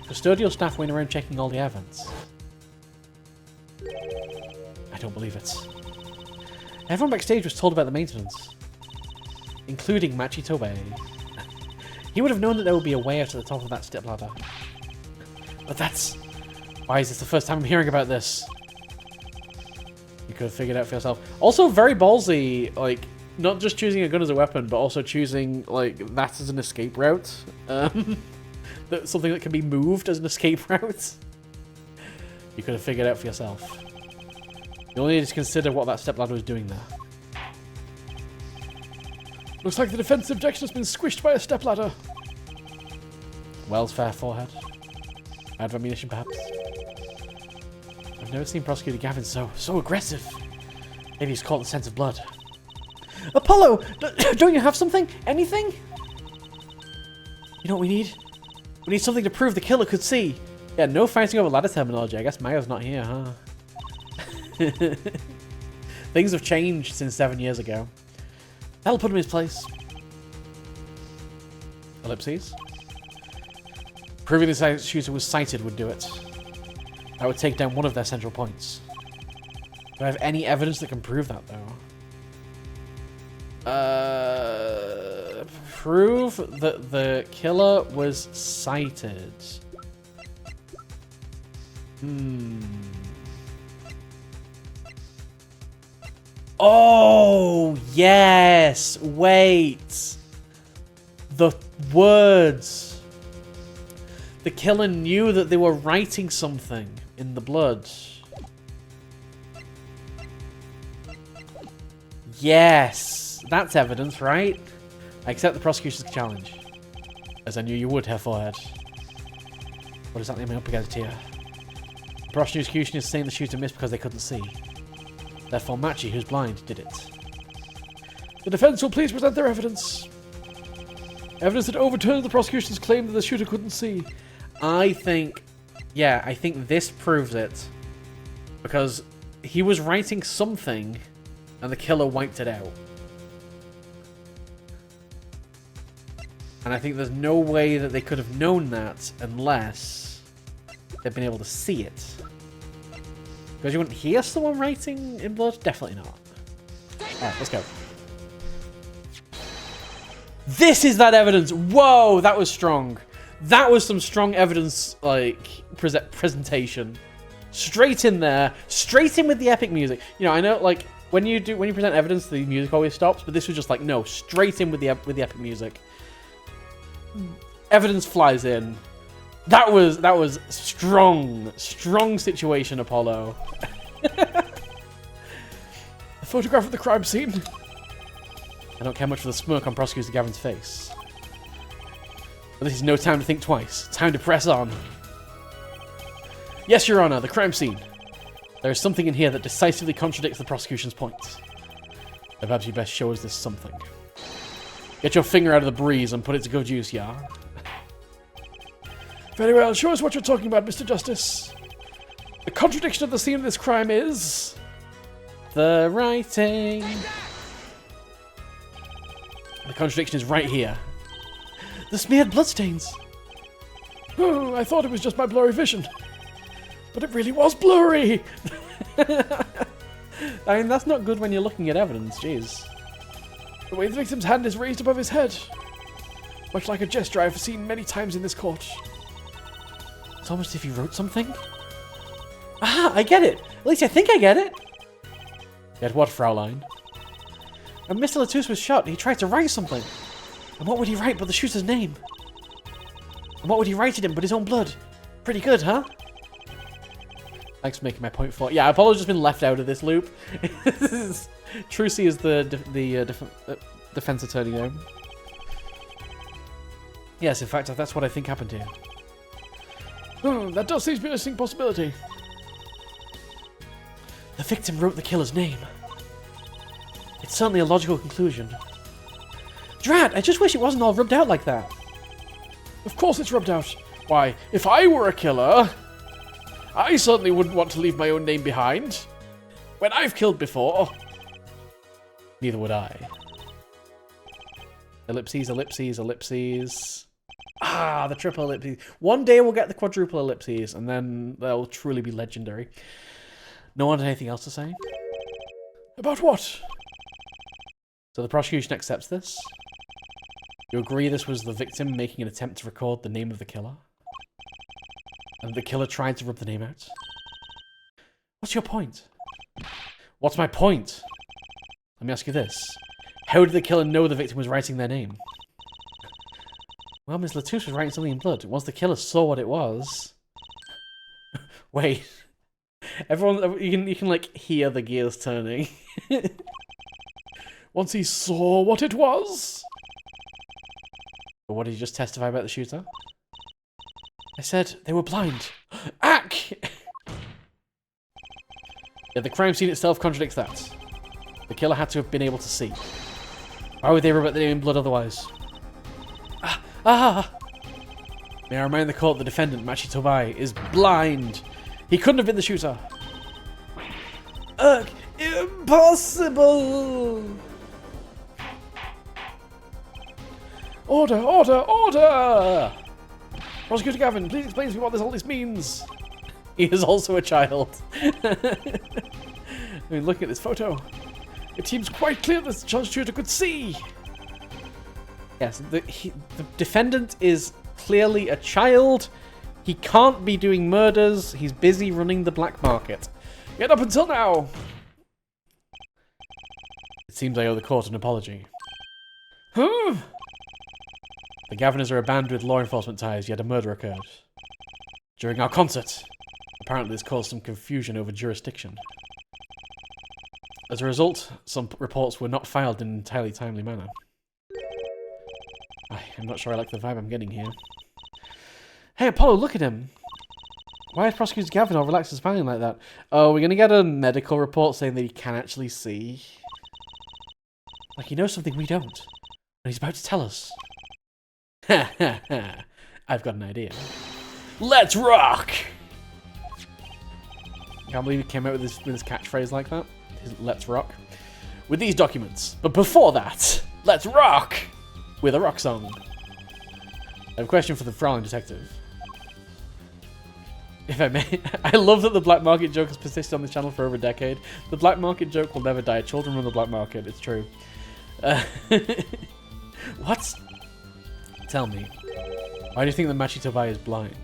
Custodial staff went around checking all the events. I don't believe it. Everyone backstage was told about the maintenance, including Machi Tobe. He would have known that there would be a way out to the top of that stepladder. But that's... Why is this the first time I'm hearing about this? You could have figured it out for yourself. Also, very ballsy, like, not just choosing a gun as a weapon, but also choosing, like, that as an escape route. Something that can be moved as an escape route. You could have figured it out for yourself. You only need to consider what that stepladder was doing there. Looks like the defense objection has been squished by a stepladder. Wells fair forehead. Out of ammunition, perhaps. I've never seen Prosecutor Gavin so aggressive. Maybe he's caught the scent of blood. Apollo! Don't you have something? Anything? You know what we need? We need something to prove the killer could see. Yeah, no fighting over ladder terminology. I guess Mayo's not here, huh? Things have changed since 7 years ago. That'll put him in his place. Ellipses. Proving the shooter was sighted would do it. That would take down one of their central points. Do I have any evidence that can prove that, though? Prove that the killer was sighted. Oh, yes! Wait! The words. The killer knew that they were writing something in the blood. Yes! That's evidence, right? I accept the prosecution's challenge. As I knew you would, Herr Forehead. What exactly am I up against here? The prosecution is saying the shooter missed because they couldn't see. Therefore, Machi, who's blind, did it. The defense will please present their evidence. Evidence that overturns the prosecution's claim that the shooter couldn't see. I think this proves it. Because he was writing something and the killer wiped it out. And I think there's no way that they could have known that unless they'd been able to see it. Because you wouldn't hear someone writing in blood? Definitely not. Alright, let's go. This is that evidence! Whoa, that was strong. That was some strong evidence, like, presentation. Straight in there. Straight in with the epic music. You know, I know, like, when you present evidence, the music always stops, but this was just like, no, straight in with the epic music. Evidence flies in. That was strong situation, Apollo. A photograph of the crime scene. I don't care much for the smirk on Prosecutor Gavin's face. But this is no time to think twice. Time to press on. Yes, Your Honor, the crime scene. There is something in here that decisively contradicts the prosecution's point. Perhaps you best show us this something. Get your finger out of the breeze and put it to good use, yeah? Very well, show us what you're talking about, Mr. Justice. The contradiction of the scene of this crime is... the writing. The contradiction is right here. The smeared bloodstains. Oh, I thought it was just my blurry vision. But it really was blurry! I mean, that's not good when you're looking at evidence, jeez. The way the victim's hand is raised above his head. much like a gesture I've seen many times in this court. It's almost as if he wrote something. Ah, I get it. At least I think I get it. Get what, Fraulein? When Mr. Latouche was shot, he tried to write something. And what would he write but the shooter's name? And what would he write it in but his own blood? Pretty good, huh? Thanks for making my point for. Yeah, Apollo's just been left out of this loop. Trucy is the defense attorney now. Yes, in fact, that's what I think happened here. That does seem to be a distinct possibility. The victim wrote the killer's name. It's certainly a logical conclusion. Drat, I just wish it wasn't all rubbed out like that. Of course it's rubbed out. Why, if I were a killer, I certainly wouldn't want to leave my own name behind. When I've killed before. Neither would I. Ellipses, ellipses, ellipses. Ah, the triple ellipses. One day we'll get the quadruple ellipses, and then they'll truly be legendary. No one had anything else to say? About what? So the prosecution accepts this? You agree this was the victim making an attempt to record the name of the killer? And the killer tried to rub the name out? What's your point? What's my point? Let me ask you this. How did the killer know the victim was writing their name? Well, Miss Latouche was writing something in blood. Once the killer saw what it was... Wait. Everyone, you can like hear the gears turning. Once he saw what it was? But what did you just testify about the shooter? I said they were blind. Ack! Yeah, the crime scene itself contradicts that. The killer had to have been able to see. Why would they rub the name in blood otherwise? May I remind the court the defendant, Machi Tobai, is blind. He couldn't have been the shooter. Ugh! Impossible! Order! Order! Order! Prosecutor Gavin, please explain to me what all this means. He is also a child. I mean, look at this photo. It seems quite clear that the judge shooter could see. Yes, the defendant is clearly a child. He can't be doing murders. He's busy running the black market. Yet up until now. It seems I owe the court an apology. Huh? The Gaviners are a band with law enforcement ties, yet a murder occurred. During our concert. Apparently this caused some confusion over jurisdiction. As a result, some reports were not filed in an entirely timely manner. I'm not sure I like the vibe I'm getting here. Hey, Apollo, look at him. Why is Prosecutor Gavin all relaxed and smiling like that? Oh, we're going to get a medical report saying that he can actually see. Like he knows something we don't. And he's about to tell us. Ha ha ha. I've got an idea. Let's rock! Can't believe he came out with his catchphrase like that. His let's rock. With these documents. But before that, let's rock! With a rock song. I have a question for the Fraulein detective. If I may, I love that the black market joke has persisted on this channel for over a decade. The black market joke will never die. Children run the black market. It's true. What? Tell me. Why do you think that Machi Tobai is blind?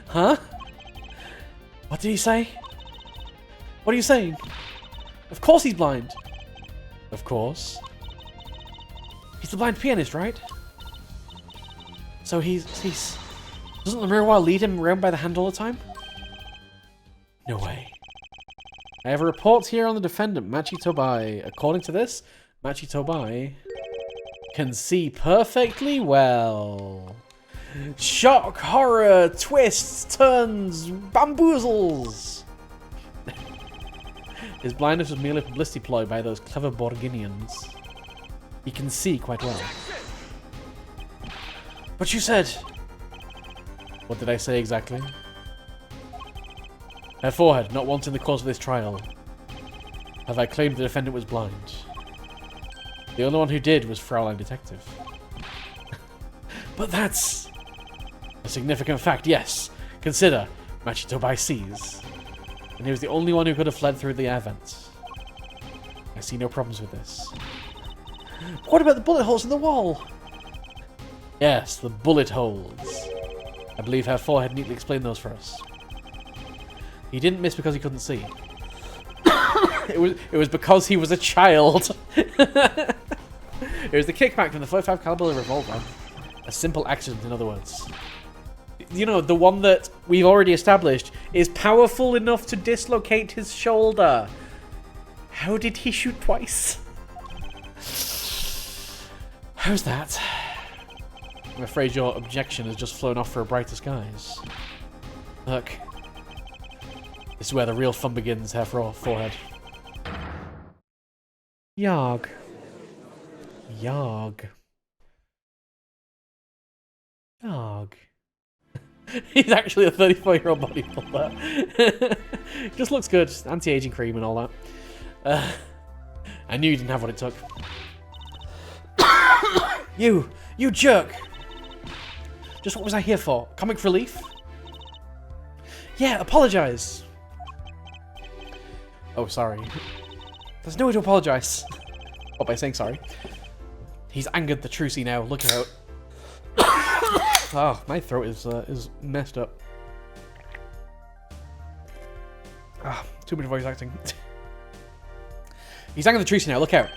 Huh? What did he say? What are you saying? Of course he's blind. Of course. He's the blind pianist, right? So he's... Doesn't the Miroir lead him around by the hand all the time? No way. I have a report here on the defendant, Machi Tobai. According to this, Machi Tobai can see perfectly well. Shock, horror, twists, turns, bamboozles. His blindness was merely a publicity ploy by those clever Borginians. He can see quite well. But you said... What did I say exactly? Her forehead, not once in the course of this trial have I claimed the defendant was blind. The only one who did was Fraulein Detective. But that's a significant fact, yes. Consider, Machi Tobai sees. And he was the only one who could have fled through the air vents. I see no problems with this. What about the bullet holes in the wall? Yes, the bullet holes. I believe her forehead neatly explained those for us. He didn't miss because he couldn't see. It was because he was a child. It was the kickback from the .45 caliber revolver. A simple accident, in other words. You know, the one that we've already established is powerful enough to dislocate his shoulder. How did he shoot twice? How's that? I'm afraid your objection has just flown off for brighter skies. Look. This is where the real fun begins, Hair Forehead. Yarg. Yarg. Yarg. He's actually a 34-year-old bodybuilder. Just looks good. Anti-aging cream and all that. I knew you didn't have what it took. You jerk! Just what was I here for? Comic relief? Yeah, apologize. Oh, sorry. There's no way to apologize. Oh, by saying sorry. He's angered the Trucy now. Look out. Oh, my throat is messed up. Ah, too much voice acting. He's angered the Trucy now. Look out.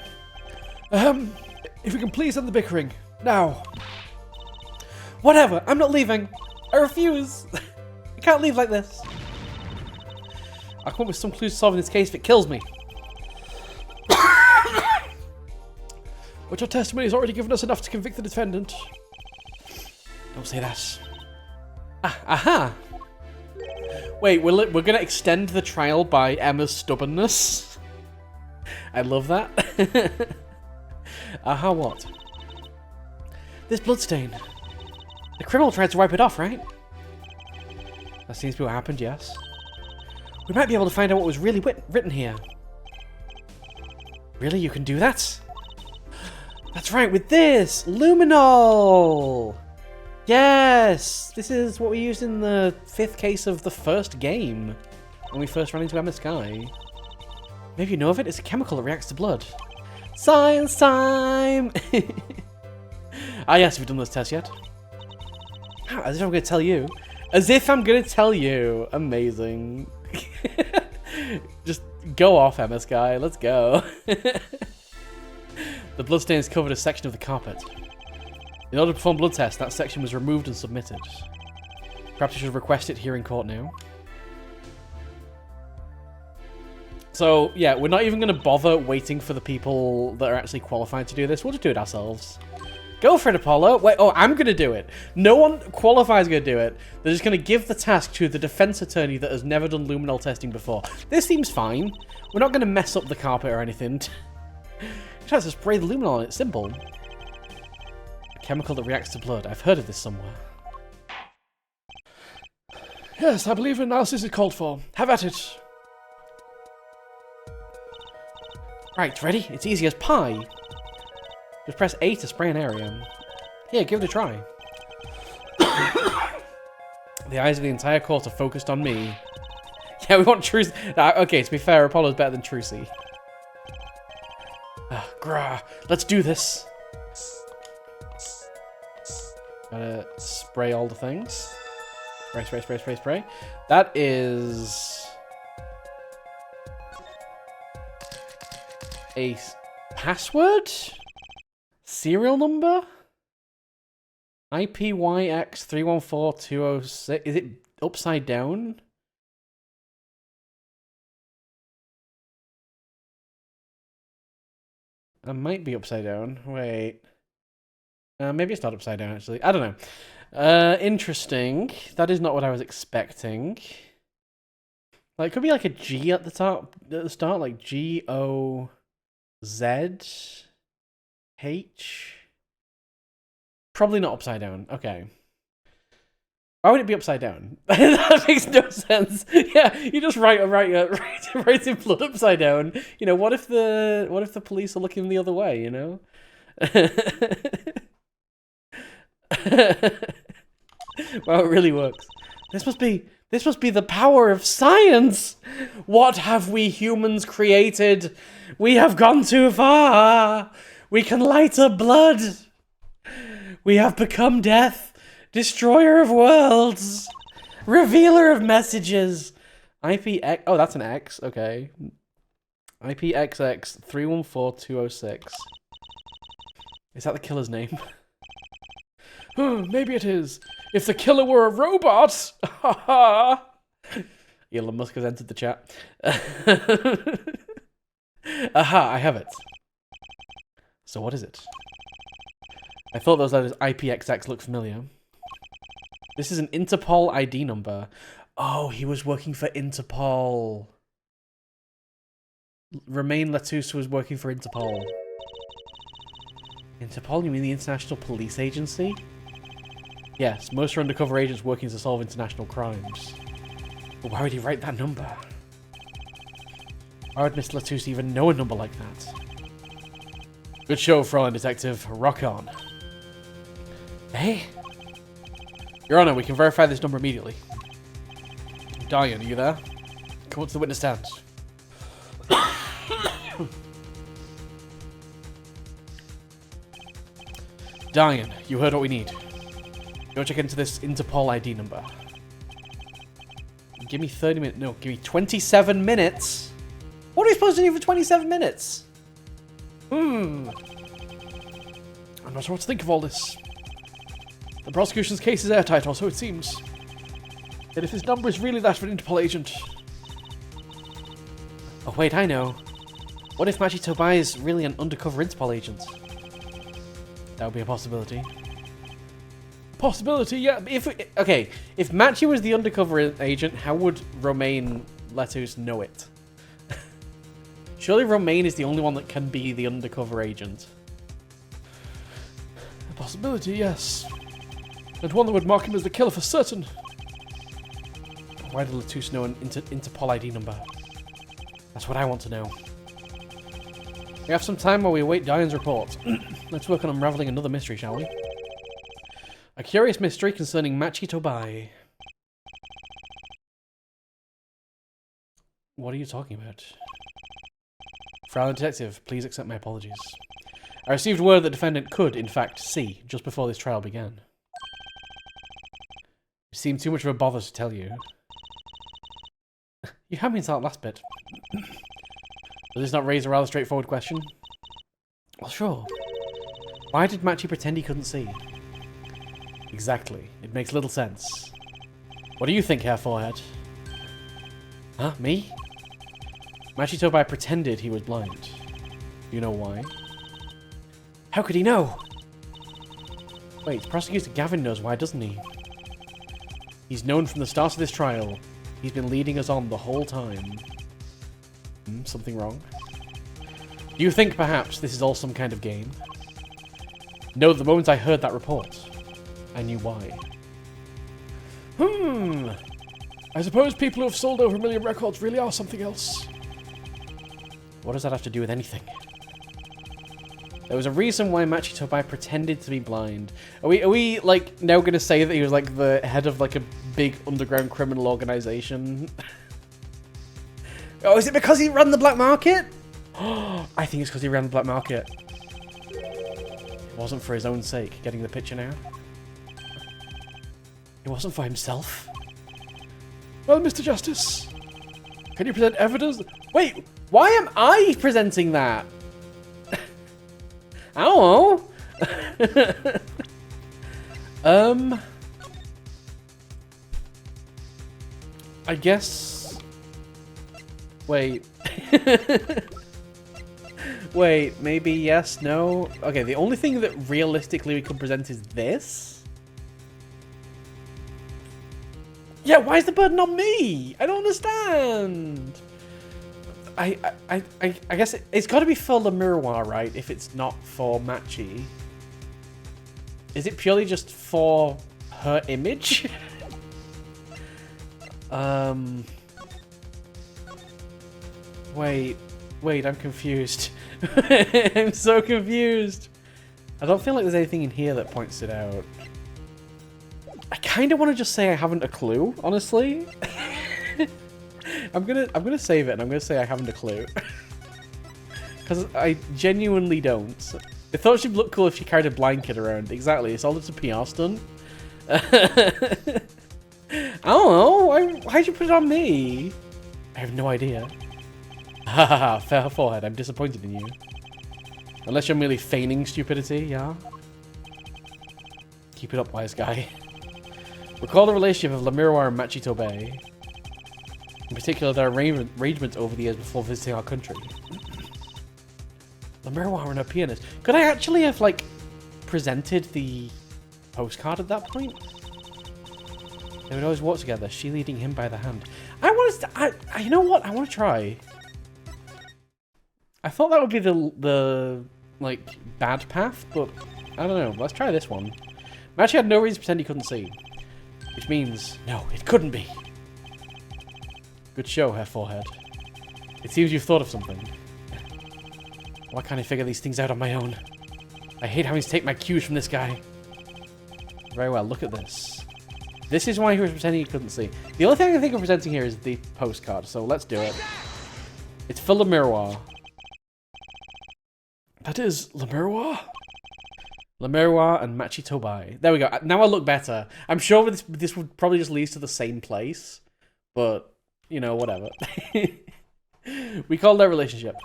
If we can please end the bickering. Now. Whatever. I'm not leaving. I refuse. I can't leave like this. I'll come up with some clues to solving this case if it kills me. But your testimony has already given us enough to convict the defendant. Don't say that. Aha! Wait, we're gonna extend the trial by Emma's stubbornness? I love that. Aha, what? This bloodstain. The criminal tried to wipe it off, right? That seems to be what happened, yes. We might be able to find out what was really written here. Really? You can do that? That's right, with this! Luminol! Yes! This is what we used in the 5th case of the first game. When we first ran into Emma Sky. Maybe you know of it? It's a chemical that reacts to blood. Science time! Ah yes, have you done this test yet? Oh, as if I'm going to tell you. As if I'm going to tell you. Amazing. Just go off, Emma Sky. Let's go. The bloodstains covered a section of the carpet. In order to perform blood tests, that section was removed and submitted. Perhaps you should request it here in court now. So, yeah, we're not even going to bother waiting for the people that are actually qualified to do this. We'll just do it ourselves. Go for it, Apollo. Wait, oh, I'm going to do it. No one qualified is going to do it. They're just going to give the task to the defense attorney that has never done luminol testing before. This seems fine. We're not going to mess up the carpet or anything. Just have to spray the luminol on it. Simple. A chemical that reacts to blood. I've heard of this somewhere. Yes, I believe an analysis is called for. Have at it. Right, ready? It's easy as pie. Just press A to spray an area. Here, give it a try. The eyes of the entire court are focused on me. Yeah, we want Trucy. Okay, to be fair, Apollo's better than Trucy. Grah, let's do this. Gotta spray all the things. Spray, spray, spray, spray, spray. That is a password? Serial number? IPYX314206. Is it upside down? It might be upside down. Wait. Maybe it's not upside down, actually. I don't know. Interesting. That is not what I was expecting. Like, it could be like a G at the top, at the start, like GOZH. Probably not upside down. Okay. Why would it be upside down? That makes no sense. Yeah, you just write in blood upside down. You know, what if the police are looking the other way? You know. Well, it really works. This must be the power of science. What have we humans created? We have gone too far. We can light up blood! We have become death! Destroyer of worlds! Revealer of messages! IPX... Oh, that's an X. Okay. IPXX 314206. Is that the killer's name? Maybe it is. If the killer were a robot! Ha ha! Elon Musk has entered the chat. Aha, I have it. So what is it? I thought those letters IPXX looked familiar. This is an Interpol ID number. Oh, he was working for Interpol. Romain Letouce was working for Interpol. Interpol? You mean the International Police Agency? Yes, most are undercover agents working to solve international crimes. But why would he write that number? Why would Mr. Letouce even know a number like that? Good show, Fraulein Detective. Rock on. Hey? Your Honor, we can verify this number immediately. Diane, are you there? Come up to the witness stand. Diane, you heard what we need. Go check into this Interpol ID number. Give me 30 minutes. No, give me 27 minutes. What are we supposed to do for 27 minutes? I'm not sure what to think of all this. The prosecution's case is airtight, or so it seems. Yet if this number is really that of an Interpol agent... Oh wait, I know. What if Machi Tobai is really an undercover Interpol agent? That would be a possibility. Possibility, yeah. If Machi was the undercover agent, how would Romain Letouce know it? Surely Romain is the only one that can be the undercover agent. A possibility, yes. And one that would mark him as the killer for certain. Why did Letouce know an Interpol ID number? That's what I want to know. We have some time while we await Diane's report. Let's work on unraveling another mystery, shall we? A curious mystery concerning Machi Tobai. What are you talking about? Fraulein Detective, please accept my apologies. I received word that the defendant could, in fact, see just before this trial began. It seemed too much of a bother to tell you. You had me into that last bit. Does this not raise a rather straightforward question? Well, sure. Why did Machi pretend he couldn't see? Exactly. It makes little sense. What do you think, Hair Forehead? Huh? Me? Machi Tobai pretended he was blind. Do you know why? How could he know? Wait, Prosecutor Gavin knows why, doesn't he? He's known from the start of this trial. He's been leading us on the whole time. Something wrong? Do you think, perhaps, this is all some kind of game? No, the moment I heard that report, I knew why. I suppose people who have sold over 1 million records really are something else. What does that have to do with anything? There was a reason why Machi Tobai pretended to be blind. Are we like now gonna say that he was like the head of like a big underground criminal organization? Oh, is it because he ran the black market? I think it's because he ran the black market. It wasn't for his own sake, getting the picture now. It wasn't for himself. Well, Mr. Justice, can you present evidence? Wait, why am I presenting that? Ow! I guess... Wait. Wait, maybe yes, no? Okay, the only thing that realistically we could present is this? Yeah, why is the burden on me? I don't understand. I guess it's got to be for Le Miroir, right? If it's not for Machi. Is it purely just for her image? Wait, I'm confused. I'm so confused. I don't feel like there's anything in here that points it out. I kind of want to just say I haven't a clue, honestly. I'm gonna save it and I'm gonna say I haven't a clue. Because I genuinely don't. I thought she'd look cool if she carried a blind kid around. Exactly, it's all just a PR stunt. I don't know. Why'd you put it on me? I have no idea. Haha, fair forehead. I'm disappointed in you. Unless you're merely feigning stupidity, yeah? Keep it up, wise guy. Recall the relationship of Lamiroir and Machito Bay. In particular, their arrangements over the years before visiting our country. Lamiroir and her pianist. Could I actually have, like, presented the postcard at that point? They would always walk together, she leading him by the hand. You know what? I want to try. I thought that would be the like, bad path, but I don't know. Let's try this one. Machi had no reason to pretend he couldn't see. Which means, no, it couldn't be. Good show, Hair Forehead. It seems you've thought of something. Why can't I figure these things out on my own? I hate having to take my cues from this guy. Very well, look at this. This is why he was pretending he couldn't see. The only thing I can think of presenting here is the postcard, so let's do it. It's for Lamiroir. That is Lamiroir? Lamiroir and Machito Bay. There we go. Now I look better. I'm sure this would probably just lead to the same place, but, you know, whatever. We call their relationship.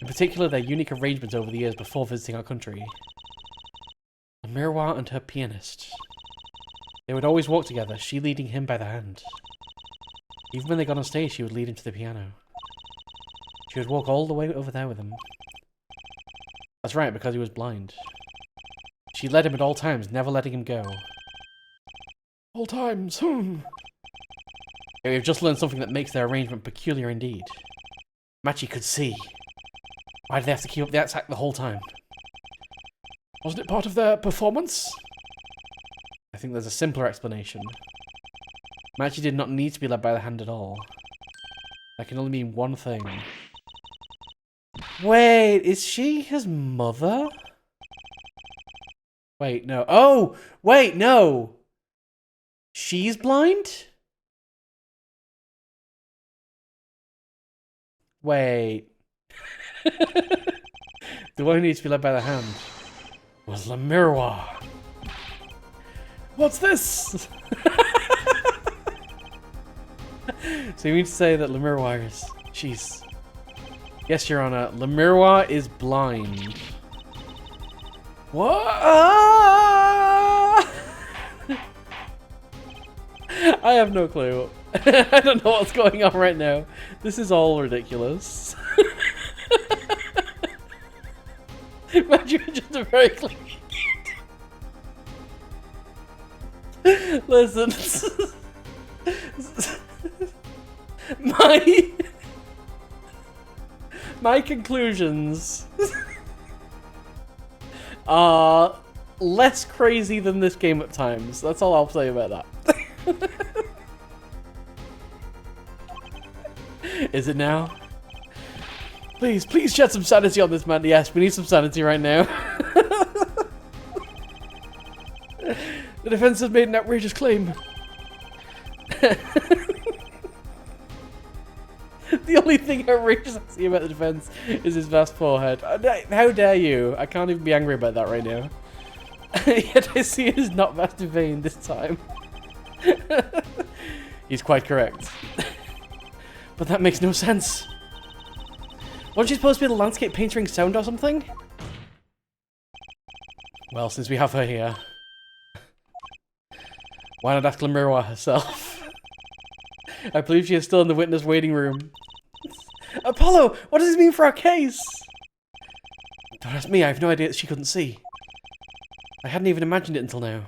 In particular, their unique arrangements over the years before visiting our country. Lamiroir and her pianist. They would always walk together, she leading him by the hand. Even when they got on stage, she would lead him to the piano. She would walk all the way over there with him. That's right, because he was blind. She led him at all times, never letting him go. All times, Yeah, we've just learned something that makes their arrangement peculiar indeed. Machi could see. Why did they have to keep up that act the whole time? Wasn't it part of their performance? I think there's a simpler explanation. Machi did not need to be led by the hand at all. That can only mean one thing. Wait, is she his mother? Wait, no. Oh! Wait, no! She's blind? Wait. The one who needs to be led by the hand was Lamiroir. What's this? So you mean to say that Lamiroir is... She's... Yes, Your Honor. Lamiroir is blind. What? Ah! I have no clue. I don't know what's going on right now. This is all ridiculous. Imagine just a very clean... Listen. My conclusions are less crazy than this game at times. That's all I'll say about that. Is it now? Please, please shed some sanity on this man. Yes, we need some sanity right now. The defense has made an outrageous claim. The only thing outrageous I see about the defense is his vast forehead. How dare you? I can't even be angry about that right now. Yet I see it is not vast in vain this time. He's quite correct. But that makes no sense. Wasn't she supposed to be the landscape painter in sound or something? Well, since we have her here, why not ask Lamiroir herself? I believe she is still in the witness waiting room. Apollo, what does this mean for our case? Don't ask me, I have no idea that she couldn't see. I hadn't even imagined it until now.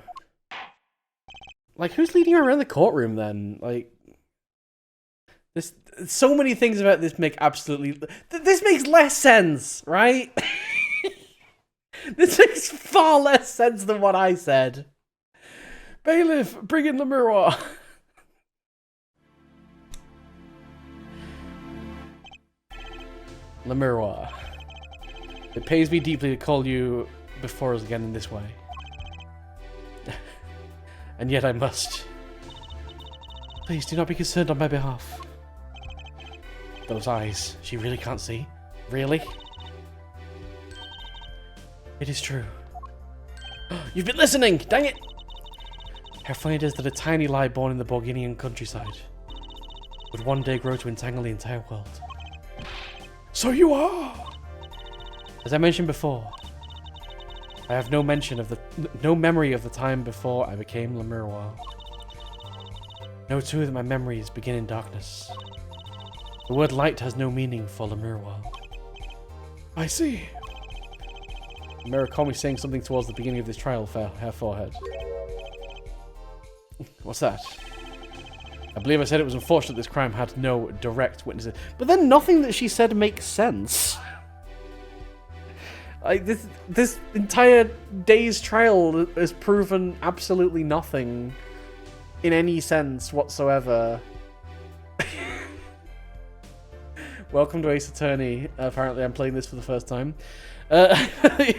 Like, who's leading her around the courtroom then? Like, this, so many things about this make absolutely... This makes less sense, right? This makes far less sense than what I said. Bailiff, bring in Lamiroir. Lamiroir. It pains me deeply to call you before us again in this way. And yet I must. Please do not be concerned on my behalf. Those eyes, she really can't see? Really? It is true. You've been listening! Dang it! How funny it is that a tiny lie born in the Borginian countryside would one day grow to entangle the entire world. So you are! As I mentioned before, I have no memory of the time before I became Le Miroir. Know too that my memories begin in darkness. The word light has no meaning for Le Miroir. I see. The mirror caught me saying something towards the beginning of this trial, her forehead. What's that? I believe I said it was unfortunate this crime had no direct witnesses. But then nothing that she said makes sense. Like, this entire day's trial has proven absolutely nothing in any sense whatsoever. Welcome to Ace Attorney. Apparently I'm playing this for the first time. I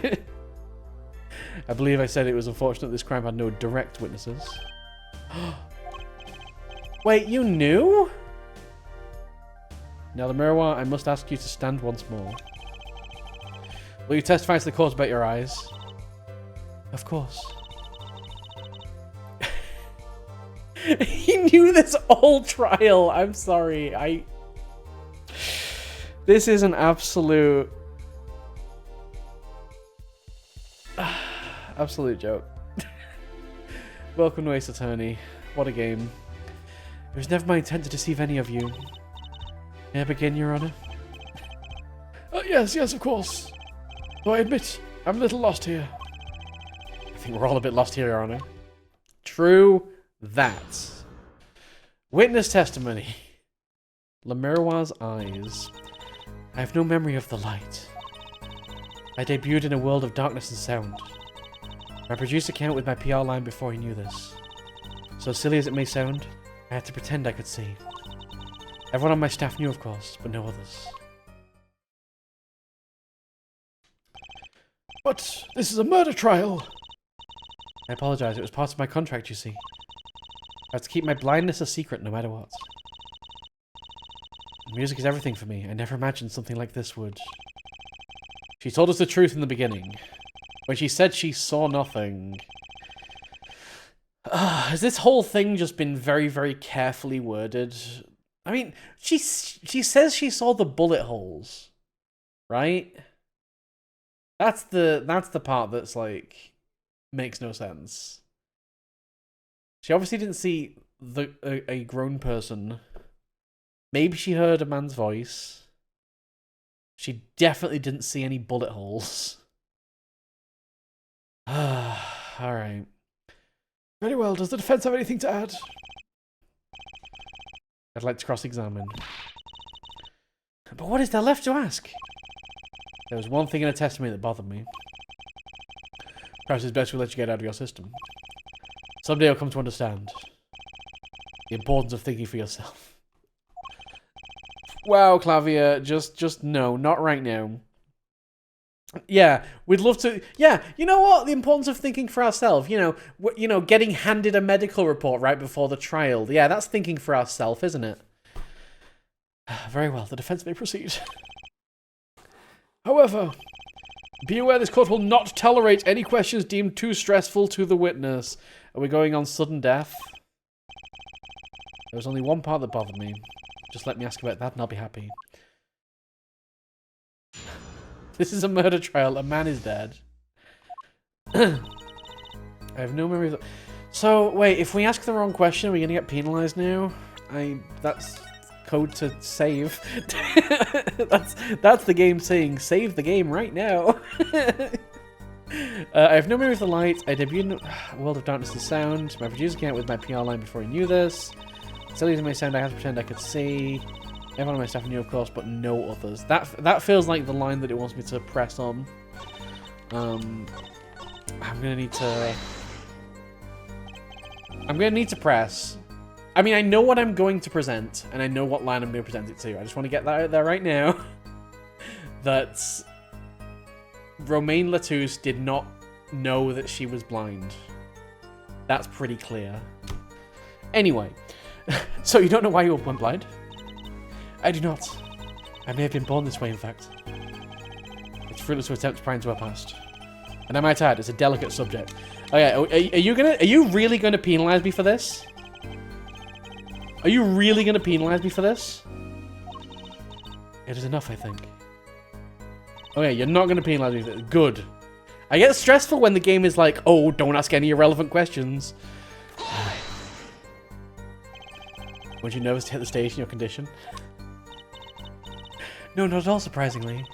believe I said it was unfortunate this crime had no direct witnesses. Wait, you knew? Now, the Miroir, I must ask you to stand once more. Will you testify to the court about your eyes? Of course. He knew this all trial. I'm sorry. This is an absolute... absolute joke. Welcome to Ace Attorney. What a game. It was never my intent to deceive any of you. May I begin, Your Honor? Yes, of course. Though I admit, I'm a little lost here. I think we're all a bit lost here, Your Honor. True that. Witness testimony. Le Miroir's eyes. I have no memory of the light. I debuted in a world of darkness and sound. My producer came out with my PR line before he knew this. So silly as it may sound, I had to pretend I could see. Everyone on my staff knew, of course, but no others. But this is a murder trial. I apologize, it was part of my contract, you see. I have to keep my blindness a secret no matter what. Music is everything for me. I never imagined something like this would. She told us the truth in the beginning. When she said she saw nothing... has this whole thing just been very, very carefully worded? I mean, she says she saw the bullet holes, right? That's the part that's like makes no sense. She obviously didn't see a grown person. Maybe she heard a man's voice. She definitely didn't see any bullet holes. Alright. Very well. Does the defense have anything to add? I'd like to cross-examine. But what is there left to ask? There was one thing in her testimony that bothered me. Perhaps it's best we let you get out of your system. Someday you'll come to understand the importance of thinking for yourself. Wow, Clavia, just no, not right now. Yeah, we'd love to. Yeah, you know what? The importance of thinking for ourselves. You know, getting handed a medical report right before the trial. Yeah, that's thinking for ourselves, isn't it? Very well. The defense may proceed. However, be aware this court will not tolerate any questions deemed too stressful to the witness. Are we going on sudden death? There was only one part that bothered me. Just let me ask about that and I'll be happy. This is a murder trial. A man is dead. I have no memory of that. So, wait, if we ask the wrong question, are we going to get penalised now? That's code to save. That's the game saying, save the game right now. I have no memory of the light. I debuted in a world of darkness and sound. My producer came out with my PR line before he knew this. Silly as it may sound, I had to pretend I could see. Everyone on my staff knew, of course, but no others. That feels like the line that it wants me to press on. I'm gonna need to press. I mean, I know what I'm going to present, and I know what line I'm going to present it to. I just want to get that out there right now. That Romaine Latouche did not know that she was blind. That's pretty clear. Anyway, so you don't know why you went blind? I do not. I may have been born this way, in fact. It's fruitless to attempt to pry into our past. And I might add, it's a delicate subject. Okay, are you really gonna penalize me for this? Are you really gonna penalize me for this? It is enough, I think. Okay, you're not gonna penalize me for this. Good. I get stressful when the game is like, oh, don't ask any irrelevant questions. Weren't you nervous to hit the stage in your condition? No, not at all, surprisingly.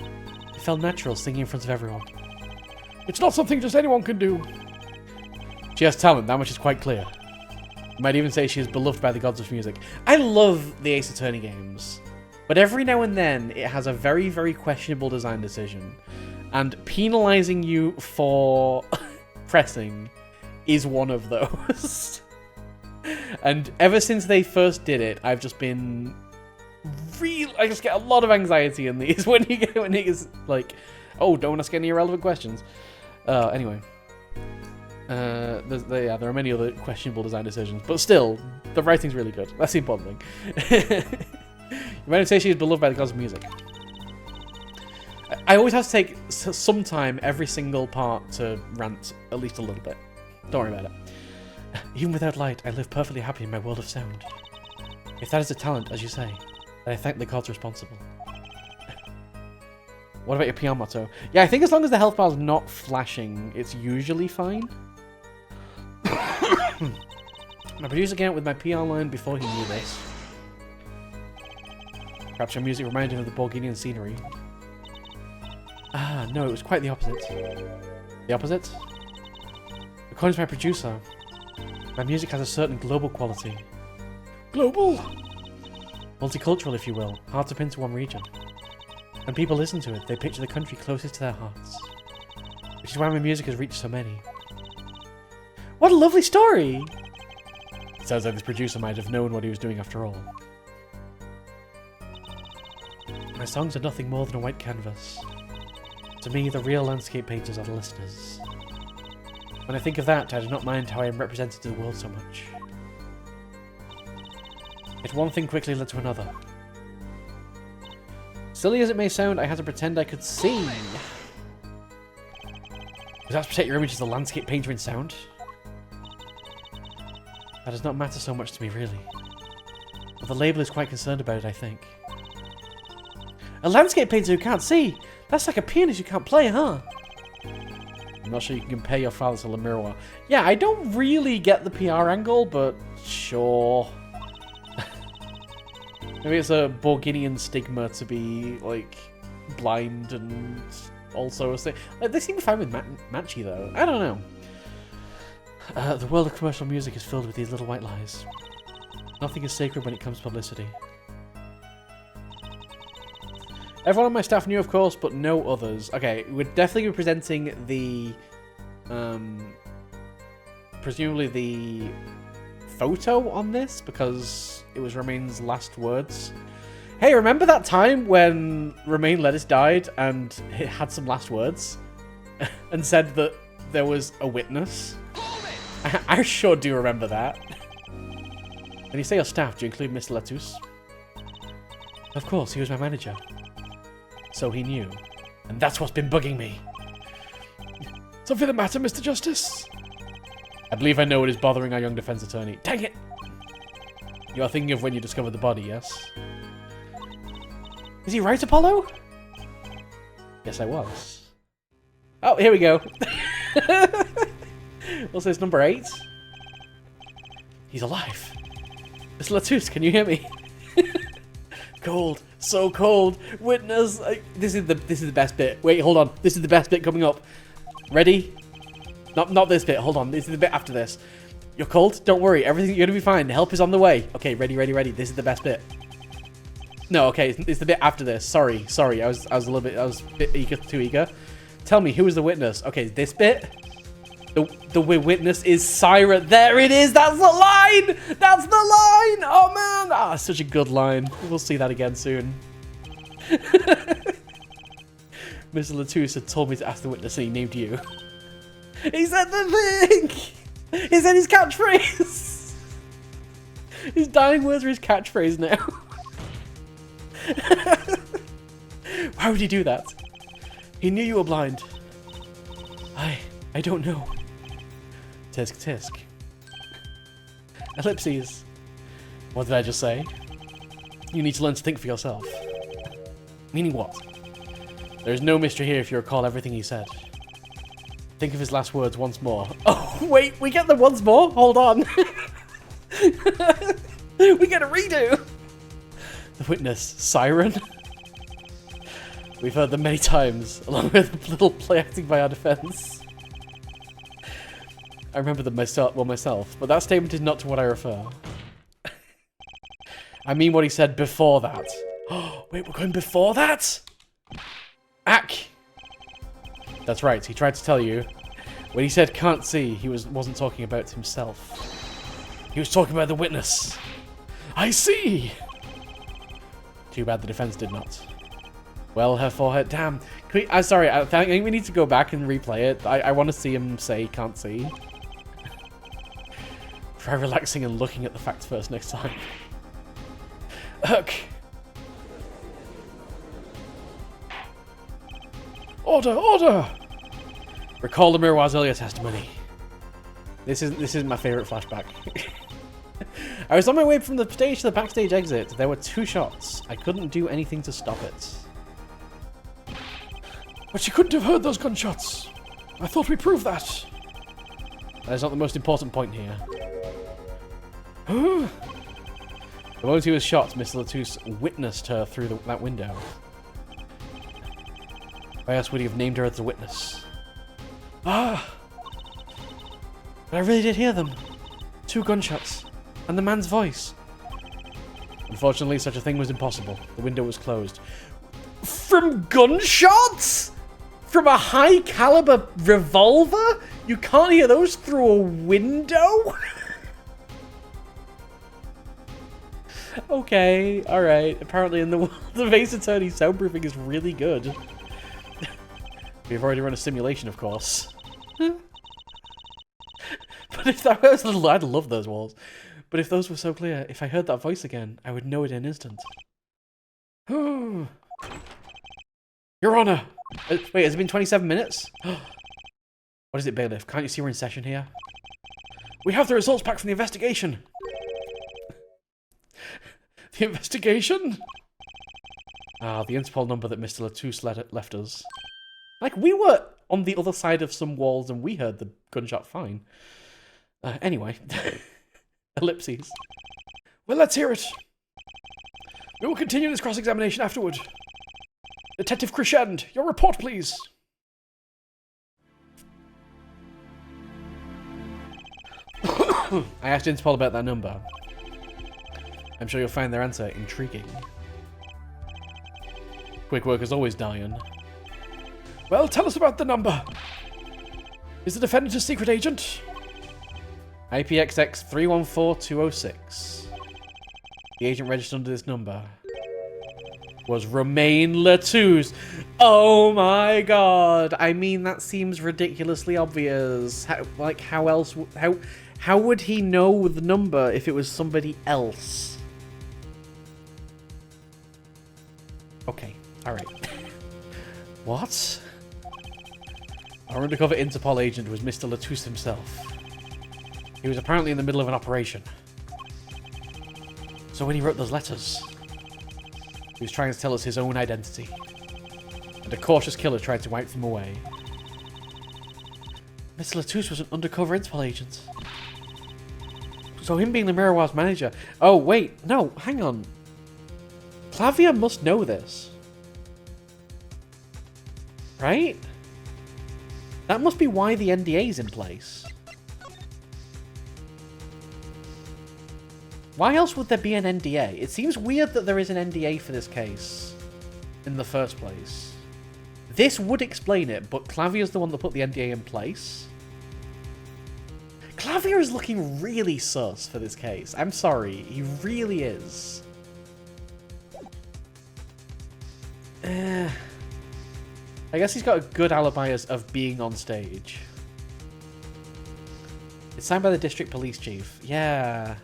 It felt natural singing in front of everyone. It's not something just anyone can do. She has talent, that much is quite clear. You might even say she is beloved by the gods of music. I love the Ace Attorney games, but every now and then it has a very, very questionable design decision. And penalizing you for pressing is one of those. And ever since they first did it, I've just been I just get a lot of anxiety in these when it's like, oh, don't ask any irrelevant questions. Anyway, there are many other questionable design decisions, but still, the writing's really good. That's the important thing. You might say she is beloved by the gods of music. I always have to take some time every single part to rant at least a little bit. Don't worry about it. Even without light, I live perfectly happy in my world of sound. If that is a talent, as you say, then I thank the gods responsible. What about your PR motto? Yeah, I think as long as the health bar is not flashing, it's usually fine. My producer came up with my PR line before he knew this. Perhaps your music reminded him of the Borginian scenery. Ah, no, it was quite the opposite. The opposite? According to my producer, my music has a certain global quality. Global? Multicultural, if you will. Hard to pin to one region. When people listen to it, they picture the country closest to their hearts. Which is why my music has reached so many. What a lovely story! It sounds like this producer might have known what he was doing after all. My songs are nothing more than a white canvas. To me, the real landscape painters are the listeners. When I think of that, I do not mind how I am represented to the world so much. Yet one thing quickly led to another. Silly as it may sound, I had to pretend I could see. Was that to protect your image as a landscape painter in sound? That does not matter so much to me, really. But the label is quite concerned about it, I think. A landscape painter who can't see? That's like a pianist who can't play, huh? I'm not sure you can compare your father to Lemiroir. Yeah, I don't really get the PR angle, but sure. Maybe it's a Borginian stigma to be, like, blind and also a thing. Like, they seem fine with Matchy, though. I don't know. The world of commercial music is filled with these little white lies. Nothing is sacred when it comes to publicity. Everyone on my staff knew, of course, but no others. Okay, we're definitely presenting the, presumably the photo on this, because it was Romain's last words. Hey, remember that time when Romain Lettuce died and he had some last words? And said that there was a witness? I sure do remember that. When you say your staff, do you include Mr. Lettuce? Of course, he was my manager. So he knew. And that's what's been bugging me. Something the matter, Mr. Justice? I believe I know what is bothering our young defense attorney. Dang it! You are thinking of when you discovered the body, yes? Is he right, Apollo? Yes, I was. Oh, here we go. What's this, number 8? He's alive. Mr. Lettuce, can you hear me? Cold. So cold. Witness. This is the best bit. Wait, hold on. This is the best bit coming up. Ready? Not this bit. Hold on. This is the bit after this. You're cold? Don't worry. Everything's going to be fine. Help is on the way. Okay, ready. This is the best bit. No, okay. It's the bit after this. Sorry. I was a bit eager, too eager. Tell me, who is the witness? Okay, this bit. The witness is Syra. There it is. That's the line. That's the line. Oh, man. Ah, such a good line. We'll see that again soon. Mr. Lettuce had told me to ask the witness and he named you. He said the thing. He said his catchphrase. His dying words are his catchphrase now. Why would he do that? He knew you were blind. I don't know. Tisk tisk. Ellipses. What did I just say? You need to learn to think for yourself. Meaning what? There's no mystery here if you recall everything he said. Think of his last words once more. Oh, wait, we get them once more? Hold on. We get a redo. The witness, Siren. We've heard them many times, along with a little play acting by our defense. I remember them myself, but that statement is not to what I refer. I mean what he said before that. Oh, wait, we're going before that? Ack! That's right, he tried to tell you. When he said can't see, he wasn't talking about himself. He was talking about the witness. I see! Too bad the defense did not. Well, her forehead... Damn. I'm sorry, I think we need to go back and replay it. I want to see him say can't see. Try relaxing and looking at the facts first next time. Ugh. Order! Order! Recall the Miroir's earlier testimony. This is my favourite flashback. I was on my way from the stage to the backstage exit. There were 2 shots. I couldn't do anything to stop it. But she couldn't have heard those gunshots. I thought we proved that. That is not the most important point here. The moment he was shot, Mr. Latouche witnessed her through that window. Why else would he have named her as a witness? Ah! But I really did hear them. 2 gunshots. And the man's voice. Unfortunately, such a thing was impossible. The window was closed. From gunshots? From a high-caliber revolver? You can't hear those through a window? Okay, alright. Apparently in the world of Ace Attorney, soundproofing is really good. We've already run a simulation, of course. But if that was... I'd love those walls. But if those were so clear, if I heard that voice again, I would know it in an instant. Your Honor! Wait, has it been 27 minutes? What is it, bailiff? Can't you see we're in session here? We have the results back from the investigation. The investigation? Ah, the Interpol number that Mr. Latouche left us. Like, we were on the other side of some walls and we heard the gunshot fine. Anyway. Ellipses. Well, let's hear it. We will continue this cross-examination afterward. Detective Crescend, your report, please. I asked Interpol about that number. I'm sure you'll find their answer intriguing. Quick work as always, Diane. Well, tell us about the number. Is the defendant a secret agent? IPXX 314206. The agent registered under this number was Romain Latouche. Oh my god! I mean, that seems ridiculously obvious. How else? How would he know the number if it was somebody else? Okay, all right. What? Our undercover Interpol agent was Mr. Latouche himself. He was apparently in the middle of an operation. So when he wrote those letters, he was trying to tell us his own identity. And a cautious killer tried to wipe them away. Mr. Latouche was an undercover Interpol agent. So him being the Miroir's manager... Oh, wait. No, hang on. Clavia must know this. Right? That must be why the NDA's in place. Why else would there be an NDA? It seems weird that there is an NDA for this case in the first place. This would explain it, but Clavia's the one that put the NDA in place. Clavia is looking really sus for this case. I'm sorry, he really is. I guess he's got a good alibi of being on stage. It's signed by the district police chief. Yeah.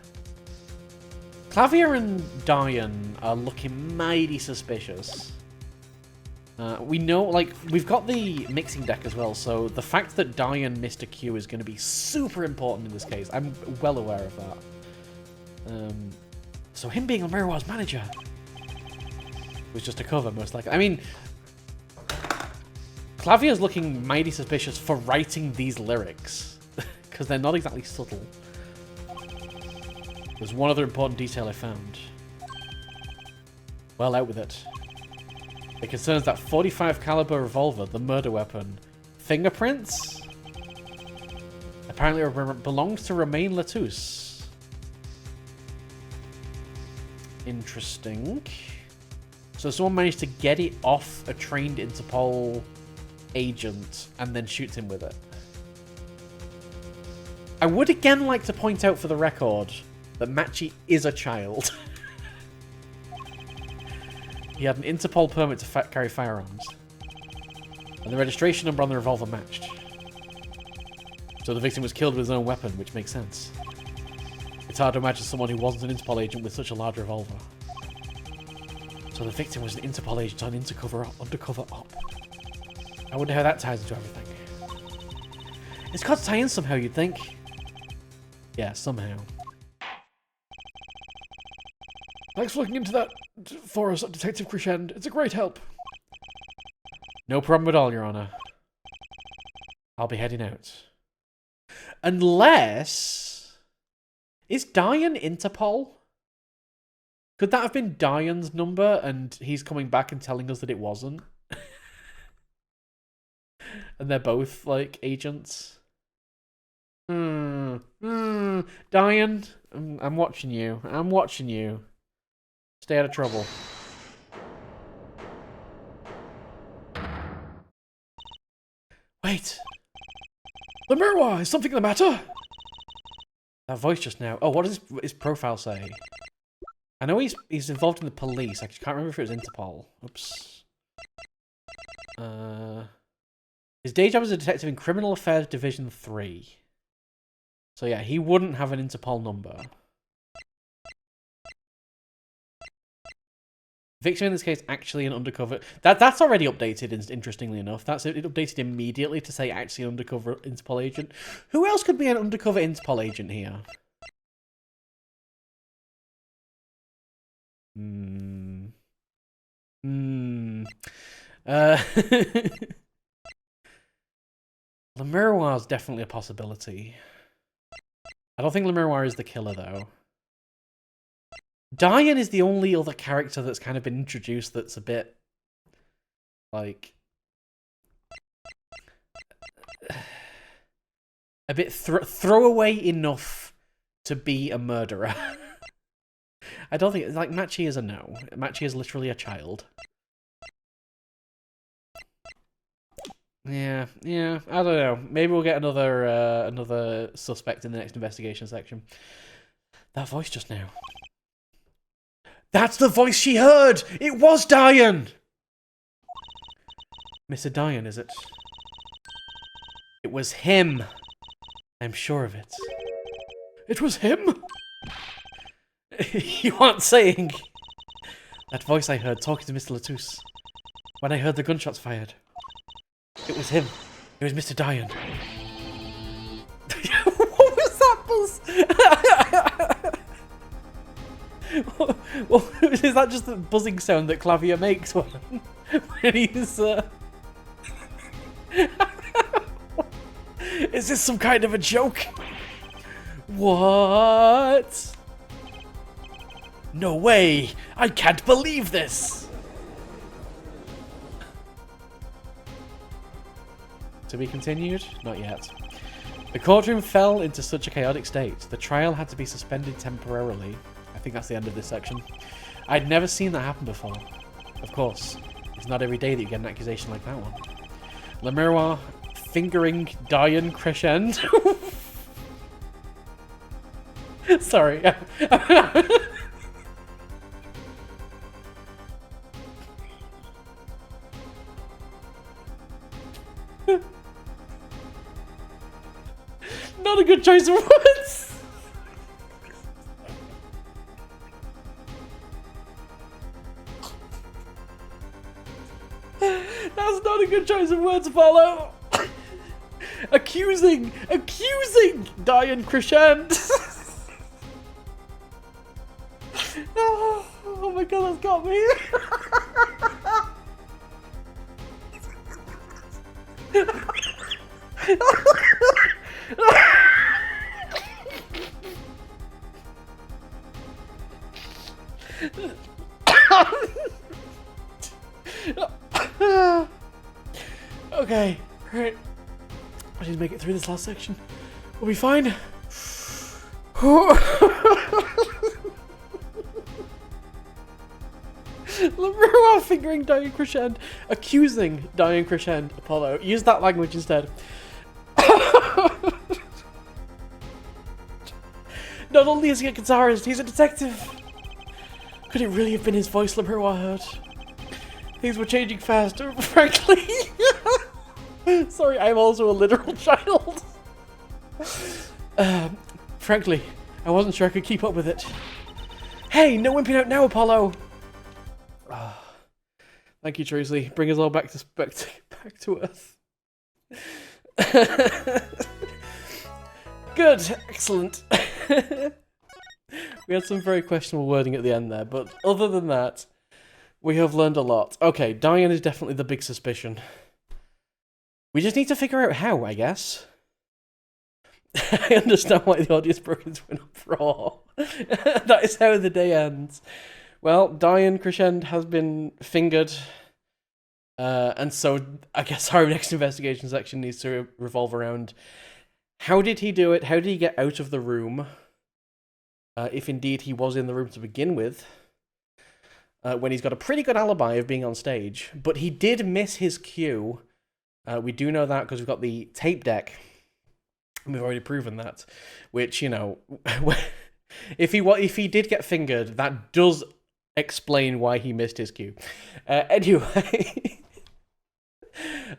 Clavia and Diane are looking mighty suspicious. We know, like, we've got the mixing deck as well, so the fact that Diane missed a Q is going to be super important in this case. I'm well aware of that. So him being Almeriwa's manager was just a cover, most likely. I mean, Clavier's looking mighty suspicious for writing these lyrics, because they're not exactly subtle. There's one other important detail I found. Well, out with it. It concerns that 45 caliber revolver, the murder weapon. Fingerprints? Apparently belongs to Romain Latouche. Interesting. So someone managed to get it off a trained Interpol agent and then shoots him with it. I would again like to point out for the record that Matchy is a child. He had an Interpol permit to carry firearms. And the registration number on the revolver matched. So the victim was killed with his own weapon, which makes sense. It's hard to imagine someone who wasn't an Interpol agent with such a large revolver. So the victim was an Interpol agent on undercover op. I wonder how that ties into everything. It's got to tie in somehow, you'd think. Yeah, somehow. Thanks for looking into that for us, Detective Crescend. It's a great help. No problem at all, Your Honor. I'll be heading out. Unless... Is Diane Interpol? Could that have been Diane's number and he's coming back and telling us that it wasn't? And they're both, like, agents? Diane, I'm watching you. I'm watching you. Stay out of trouble. Wait. Lemurois, is something the matter? That voice just now. Oh, what does his profile say? I know he's involved in the police. I can't remember if it was Interpol. Oops. His day job is a detective in Criminal Affairs Division 3. So yeah, he wouldn't have an Interpol number. Victim in this case actually an undercover. That's already updated. Interestingly enough, that's it updated immediately to say actually an undercover Interpol agent. Who else could be an undercover Interpol agent here? Lemuroir is definitely a possibility. I don't think Lemuroir is the killer though. Diane is the only other character that's kind of been introduced that's a bit, like, a bit throwaway enough to be a murderer. I don't think, like, Matchy is a no. Matchy is literally a child. Yeah, I don't know. Maybe we'll get another suspect in the next investigation section. That voice just now. That's the voice she heard! It was Diane! Mr. Diane, is it? It was him. I'm sure of it. It was him? You aren't saying. That voice I heard talking to Mr. Latouche. When I heard the gunshots fired. It was him. It was Mr. Diane. What was that buzz? Well, is that just the buzzing sound that Clavier makes when he's... Is this some kind of a joke? What? No way! I can't believe this! To be continued? Not yet. The courtroom fell into such a chaotic state. The trial had to be suspended temporarily. I think that's the end of this section. I'd never seen that happen before. Of course, it's not every day that you get an accusation like that one. Lemuroir fingering Diane Crescend. Sorry. Not a good choice of words. That's not a good choice of words, Apollo. Accusing Diane Crescent. Oh my god, that's got me. Okay, right. I need to make it through this last section. We'll be fine. Leroy fingering Diane Crescent, accusing Diane Crescent, Apollo. Use that language instead. Not only is he a guitarist, he's a detective. Could it really have been his voice Leroy heard? Things were changing fast, frankly. Sorry, I'm also a literal child. Frankly, I wasn't sure I could keep up with it. Hey, no wimping out now, Apollo. Thank you, Trusley. Bring us all back to Earth. Good, excellent. We had some very questionable wording at the end there, but other than that, we have learned a lot. Okay, Diane is definitely the big suspicion. We just need to figure out how, I guess. I understand why the audience broke into an uproar. That is how the day ends. Well, Diane Crescent has been fingered. And so I guess our next investigation section needs to revolve around how did he do it? How did he get out of the room? If indeed he was in the room to begin with. When he's got a pretty good alibi of being on stage. But he did miss his cue. We do know that because we've got the tape deck. We've already proven that. Which, you know, if he did get fingered, that does explain why he missed his cue. Anyway.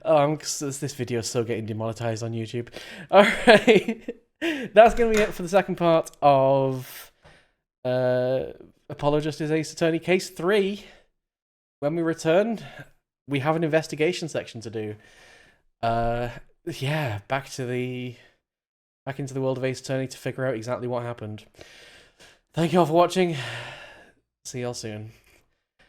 This video is still getting demonetized on YouTube. Alright. That's going to be it for the second part of Apollo Justice Ace Attorney Case 3. When we return, we have an investigation section to do. Yeah, back into the world of Ace Attorney to figure out exactly what happened. Thank you all for watching. See y'all soon.